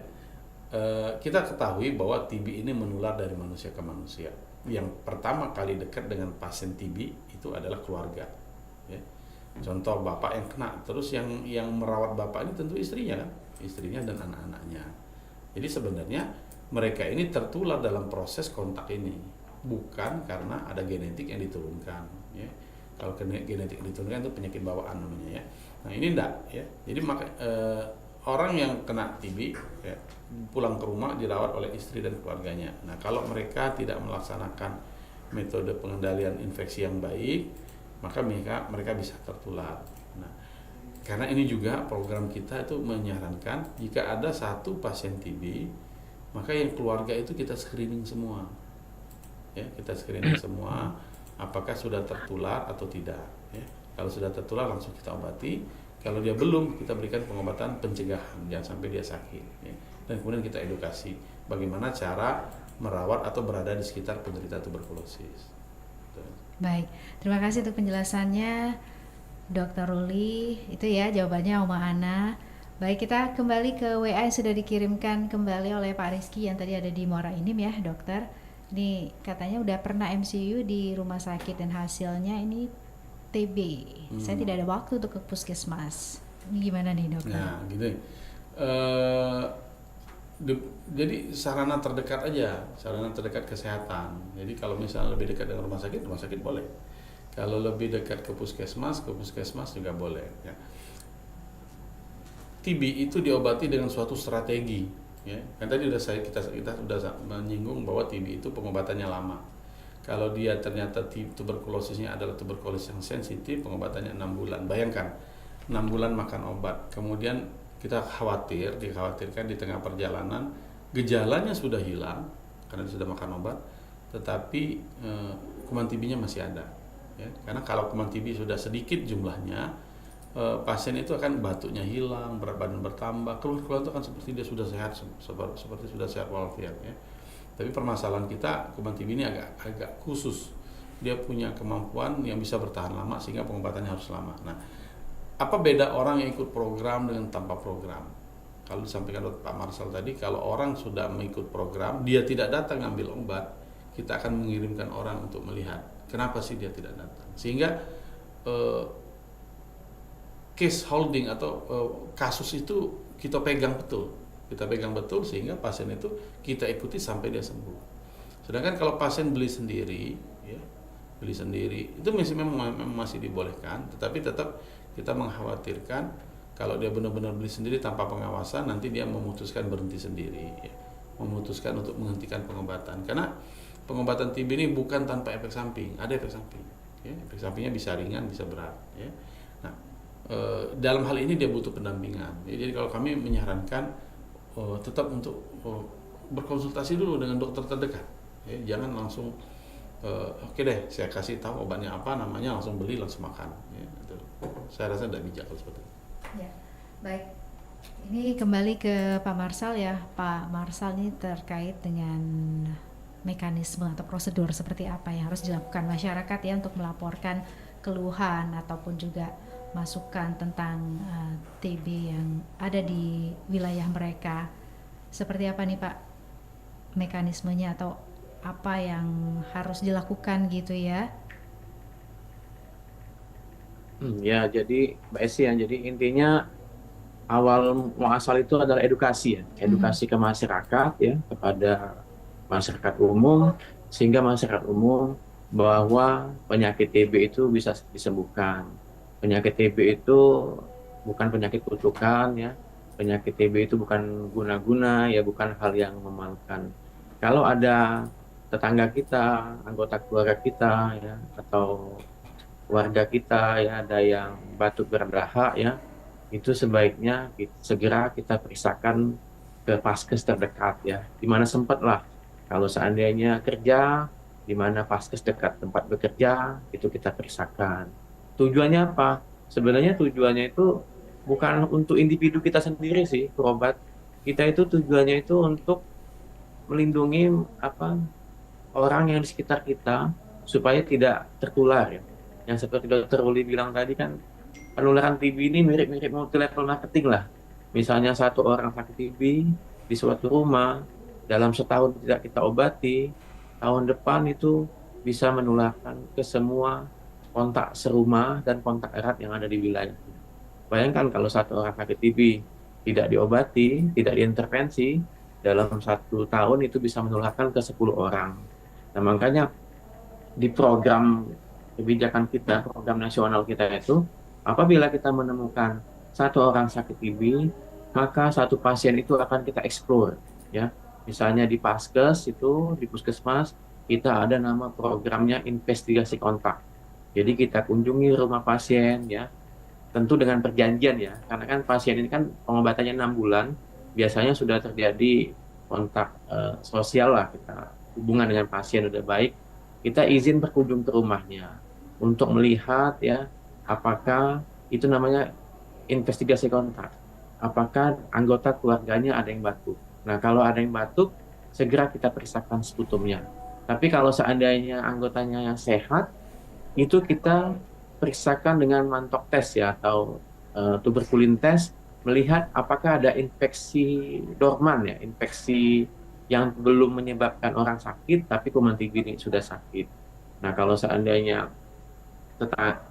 kita ketahui bahwa TB ini menular dari manusia ke manusia. Yang pertama kali dekat dengan pasien TB itu adalah keluarga ya. Contoh bapak yang kena, terus yang merawat bapak ini tentu istrinya kan, istrinya dan anak-anaknya. Jadi sebenarnya mereka ini tertular dalam proses kontak ini, bukan karena ada genetik yang diturunkan ya. Kalau genetik yang diturunkan itu penyakit bawaan namanya ya. Nah ini enggak ya. Jadi orang yang kena TB ya, pulang ke rumah dirawat oleh istri dan keluarganya. Nah kalau mereka tidak melaksanakan metode pengendalian infeksi yang baik, maka mereka bisa tertular. Nah karena ini juga program kita itu menyarankan jika ada 1 pasien TB, maka yang keluarga itu kita screening semua ya, kita screening semua apakah sudah tertular atau tidak ya. Kalau sudah tertular langsung kita obati, kalau dia belum kita berikan pengobatan pencegahan jangan sampai dia sakit ya. Dan kemudian kita edukasi bagaimana cara merawat atau berada di sekitar penderita tuberkulosis. Baik, terima kasih untuk penjelasannya Dr. Ruli. Itu ya jawabannya Oma Ana. Baik, kita kembali ke WA yang sudah dikirimkan kembali oleh Pak Rizky yang tadi ada di Muara Enim ya dokter. Ini katanya udah pernah MCU di rumah sakit dan hasilnya ini TB. Saya tidak ada waktu untuk ke puskesmas. Ini gimana nih dokter? Nah gitu. Jadi sarana terdekat aja, sarana terdekat kesehatan. Jadi kalau misalnya lebih dekat dengan rumah sakit boleh. Kalau lebih dekat ke puskesmas juga boleh ya. TB itu diobati dengan suatu strategi ya. Kan tadi kita sudah menyinggung bahwa TB itu pengobatannya lama. Kalau dia ternyata tuberkulosisnya adalah tuberkulosis yang sensitif, pengobatannya 6 bulan. Bayangkan 6 bulan makan obat. Kemudian kita dikhawatirkan di tengah perjalanan gejalanya sudah hilang karena dia sudah makan obat, tetapi kuman TB-nya masih ada. Ya. Karena kalau kuman TB sudah sedikit jumlahnya, pasien itu akan batuknya hilang, berat badan bertambah, keluar itu kan seperti dia sudah sehat, seperti sudah sehat walafiat. Ya. Tapi permasalahan kita, kuman TB ini agak khusus. Dia punya kemampuan yang bisa bertahan lama sehingga pengobatannya harus lama. Nah, apa beda orang yang ikut program dengan tanpa program? Kalau disampaikan oleh Pak Marsal tadi, kalau orang sudah mengikut program, dia tidak datang ngambil obat, kita akan mengirimkan orang untuk melihat kenapa sih dia tidak datang. Sehingga case holding atau kasus itu kita pegang betul. Kita pegang betul sehingga pasien itu kita ikuti sampai dia sembuh. Sedangkan kalau pasien beli sendiri, ya, itu memang masih dibolehkan, tetapi tetap kita mengkhawatirkan kalau dia benar-benar beli sendiri tanpa pengawasan, nanti dia memutuskan berhenti sendiri, ya. Memutuskan untuk menghentikan pengobatan. Karena pengobatan TB ini bukan tanpa efek samping, ada efek samping. Ya. Efek sampingnya bisa ringan, bisa berat. Ya. Nah, dalam hal ini dia butuh pendampingan. Jadi kalau kami menyarankan tetap untuk berkonsultasi dulu dengan dokter terdekat. Ya. Jangan langsung, oke deh, saya kasih tahu obatnya apa, namanya, langsung beli, langsung makan. Ya. Itu. Saya rasa tidak bijak kalau seperti itu. Ya, baik. Ini kembali ke Pak Marsal ya. Pak Marsal ini terkait dengan mekanisme atau prosedur seperti apa yang harus dilakukan masyarakat ya untuk melaporkan keluhan ataupun juga masukan tentang TB yang ada di wilayah mereka. Seperti apa nih Pak mekanismenya atau apa yang harus dilakukan gitu ya? Ya, jadi Mbak Esi ya, jadi intinya awal muasal itu adalah edukasi ya, edukasi ke masyarakat ya, kepada masyarakat umum, sehingga masyarakat umum bahwa penyakit TB itu bisa disembuhkan. Penyakit TB itu bukan penyakit kutukan ya, penyakit TB itu bukan guna-guna ya, bukan hal yang memalukan. Kalau ada tetangga kita, anggota keluarga kita ya, atau warga kita ya ada yang batuk berdahak ya, itu sebaiknya segera kita periksakan ke paskes terdekat ya, di mana sempat lah kalau seandainya kerja di mana paskes dekat tempat bekerja itu kita periksakan. Tujuannya apa? Sebenarnya tujuannya itu bukan untuk individu kita sendiri sih, berobat. Kita itu tujuannya itu untuk melindungi orang yang di sekitar kita supaya tidak tertular ya. Yang seperti Dr. Uli bilang tadi kan, penularan TB ini mirip-mirip multi level marketing lah. Misalnya satu orang sakit TB di suatu rumah, dalam setahun tidak kita obati, tahun depan itu bisa menularkan ke semua kontak serumah dan kontak erat yang ada di wilayah. Bayangkan kalau satu orang sakit TB tidak diobati, tidak diintervensi, dalam 1 tahun itu bisa menularkan ke 10 orang. Nah makanya di program kebijakan kita, program nasional kita itu, apabila kita menemukan satu orang sakit TB, maka satu pasien itu akan kita explore, ya. Misalnya di Paskes itu, di Puskesmas, kita ada nama programnya investigasi kontak. Jadi kita kunjungi rumah pasien, ya, tentu dengan perjanjian ya, karena kan pasien ini kan pengobatannya 6 bulan, biasanya sudah terjadi kontak sosial lah, kita hubungan dengan pasien udah baik, kita izin berkunjung ke rumahnya untuk melihat ya apakah itu namanya investigasi kontak, apakah anggota keluarganya ada yang batuk. Nah kalau ada yang batuk segera kita periksakan sputumnya. Tapi kalau seandainya anggotanya yang sehat, itu kita periksakan dengan mantok tes ya atau tuberkulin tes, melihat apakah ada infeksi dorman ya, infeksi yang belum menyebabkan orang sakit tapi kuman TB ini sudah sakit. Nah kalau seandainya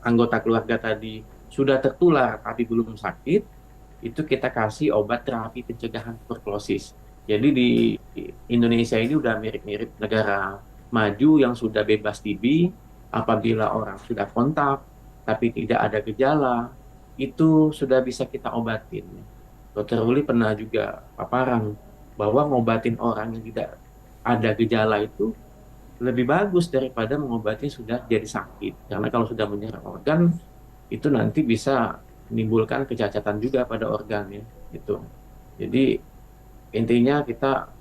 anggota keluarga tadi sudah tertular tapi belum sakit, itu kita kasih obat terapi pencegahan tuberkulosis. Jadi di Indonesia ini udah mirip-mirip negara maju yang sudah bebas TB. Apabila orang sudah kontak tapi tidak ada gejala, itu sudah bisa kita obatin. Dr. Uli pernah juga paparan bahwa ngobatin orang yang tidak ada gejala itu lebih bagus daripada mengobati sudah jadi sakit. Karena kalau sudah menyerang organ, itu nanti bisa menimbulkan kecacatan juga pada organ ya. Gitu. Jadi intinya kita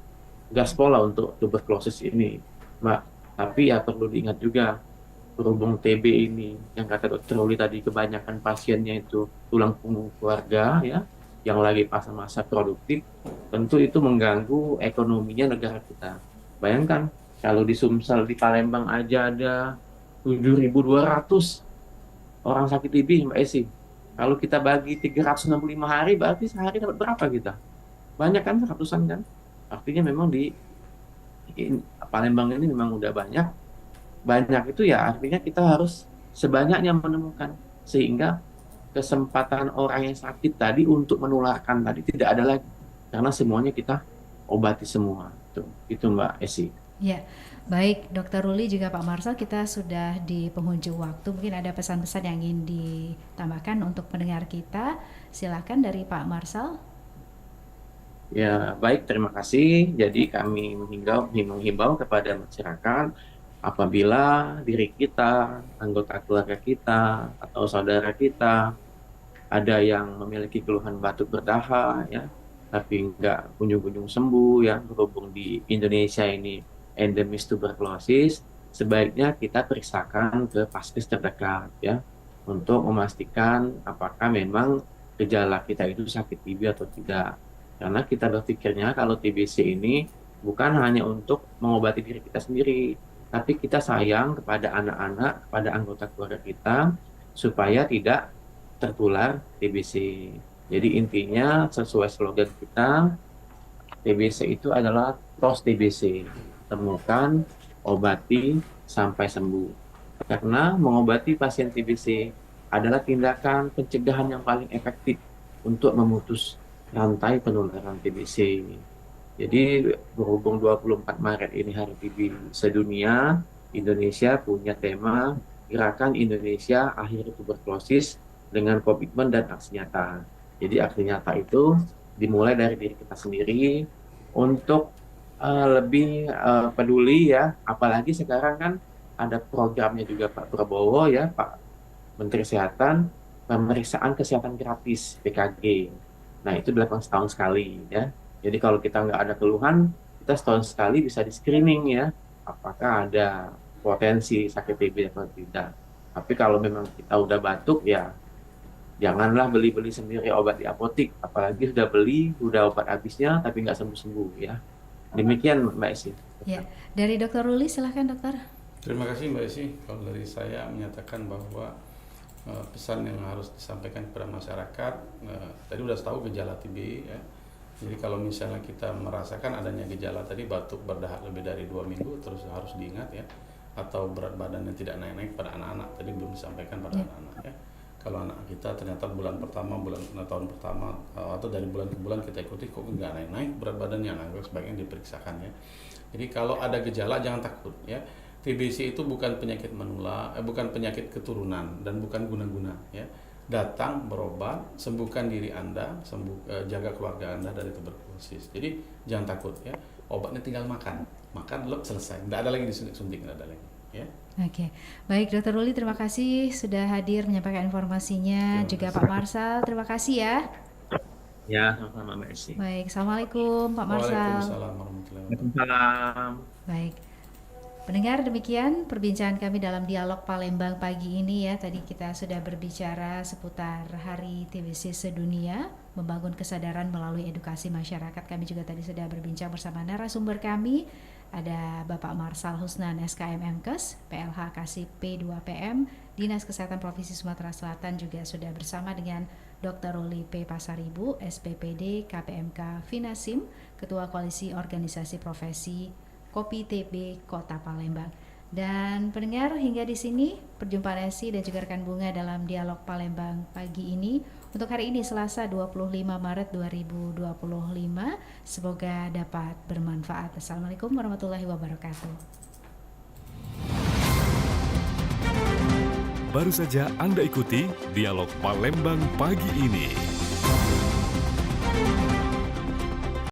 gaspol lah untuk tuberkulosis ini, Mbak. Tapi ya perlu diingat juga, berhubung TB ini, yang kata Dokter Uli tadi, kebanyakan pasiennya itu tulang punggung keluarga ya, yang lagi masa-masa produktif, tentu itu mengganggu ekonominya negara kita. Bayangkan, kalau di Sumsel, di Palembang aja ada 7.200 orang sakit TB, Mbak Esi. Kalau kita bagi 365 hari, berarti sehari dapat berapa kita? Banyak kan, ratusan kan? Artinya memang di Palembang ini memang udah banyak. Banyak itu ya artinya kita harus sebanyaknya menemukan. Sehingga kesempatan orang yang sakit tadi untuk menularkan tadi tidak ada lagi. Karena semuanya kita obati semua. Itu Mbak Esi. Ya, baik Dokter Ruli juga Pak Marsal, kita sudah di penghujung waktu. Mungkin ada pesan-pesan yang ingin ditambahkan untuk pendengar kita. Silakan dari Pak Marsal. Ya, baik, terima kasih. Jadi kami menghimbau kepada masyarakat, apabila diri kita, anggota keluarga kita, atau saudara kita ada yang memiliki keluhan batuk berdahak ya, tapi nggak kunjung-kunjung sembuh ya, berhubung di Indonesia ini endemis tuberkulosis, sebaiknya kita periksakan ke Paskes terdekat ya, untuk memastikan apakah memang gejala kita itu sakit TB atau tidak. Karena kita berpikirnya kalau TBC ini bukan hanya untuk mengobati diri kita sendiri, tapi kita sayang kepada anak-anak, kepada anggota keluarga kita, supaya tidak tertular TBC. Jadi intinya sesuai slogan kita, TBC itu adalah TOS TBC, temukan, obati, sampai sembuh. Karena mengobati pasien TBC adalah tindakan pencegahan yang paling efektif untuk memutus rantai penularan TBC. Jadi berhubung 24 Maret ini Hari TB sedunia, Indonesia punya tema Gerakan Indonesia Akhiri Tuberkulosis dengan komitmen dan aksi nyata. Jadi aksi nyata itu dimulai dari diri kita sendiri untuk lebih peduli ya, apalagi sekarang kan ada programnya juga Pak Prabowo ya, Pak Menteri Kesehatan, pemeriksaan kesehatan gratis PKG. Nah itu dilakukan setahun sekali ya. Jadi kalau kita nggak ada keluhan, kita setahun sekali bisa di screening ya, apakah ada potensi sakit TB atau tidak. Tapi kalau memang kita udah batuk ya, janganlah beli-beli sendiri obat di apotik, apalagi sudah beli, udah obat habisnya tapi nggak sembuh-sembuh ya. Demikian Mbak Esi. Ya, dari Dokter Ruli silahkan Dokter. Terima kasih Mbak Esi. Kalau dari saya menyatakan bahwa pesan yang harus disampaikan kepada masyarakat, tadi udah tahu gejala TB ya. Jadi kalau misalnya kita merasakan adanya gejala tadi batuk berdahak lebih dari 2 minggu, terus harus diingat ya, atau berat badannya tidak naik-naik pada anak-anak, tadi belum disampaikan pada anak-anak ya. Kalau anak kita ternyata bulan pertama, tahun pertama, atau dari bulan ke bulan kita ikuti kok nggak naik-naik berat badannya, nah sebaiknya diperiksakan ya. Jadi kalau ada gejala jangan takut ya. TBC itu bukan penyakit menular, bukan penyakit keturunan dan bukan guna-guna ya. Datang berobat, sembuhkan diri Anda, jaga keluarga Anda dari tuberkulosis. Jadi jangan takut ya. Obatnya tinggal makan selesai. Tidak ada lagi disuntik, tidak ada lagi ya. Oke, baik Dokter Ruli, terima kasih sudah hadir menyampaikan informasinya. Juga Pak Marsal, terima kasih ya. Ya, sama-sama Mbak Esi. Baik, Assalamualaikum Pak Marsal. Waalaikumsalam warahmatullahi wabarakatuh. Waalaikumsalam. Baik, pendengar, demikian perbincangan kami dalam dialog Palembang pagi ini ya. Tadi kita sudah berbicara seputar Hari TBC sedunia, membangun kesadaran melalui edukasi masyarakat. Kami juga tadi sudah berbincang bersama narasumber kami. Ada Bapak Marsal Husnan SKM Mkes, PLH Kasih P2PM, Dinas Kesehatan Provinsi Sumatera Selatan, juga sudah bersama dengan Dr. Ruli P. Pasaribu, SPPD KPMK Finasim, Ketua Koalisi Organisasi Profesi Kopi TB Kota Palembang. Dan pendengar, hingga di sini perjumpaan Esi dan juga rekan Bunga dalam dialog Palembang pagi ini untuk hari ini Selasa 25 Maret 2025. Semoga dapat bermanfaat. Assalamualaikum warahmatullahi wabarakatuh. Baru saja Anda ikuti dialog Palembang pagi ini.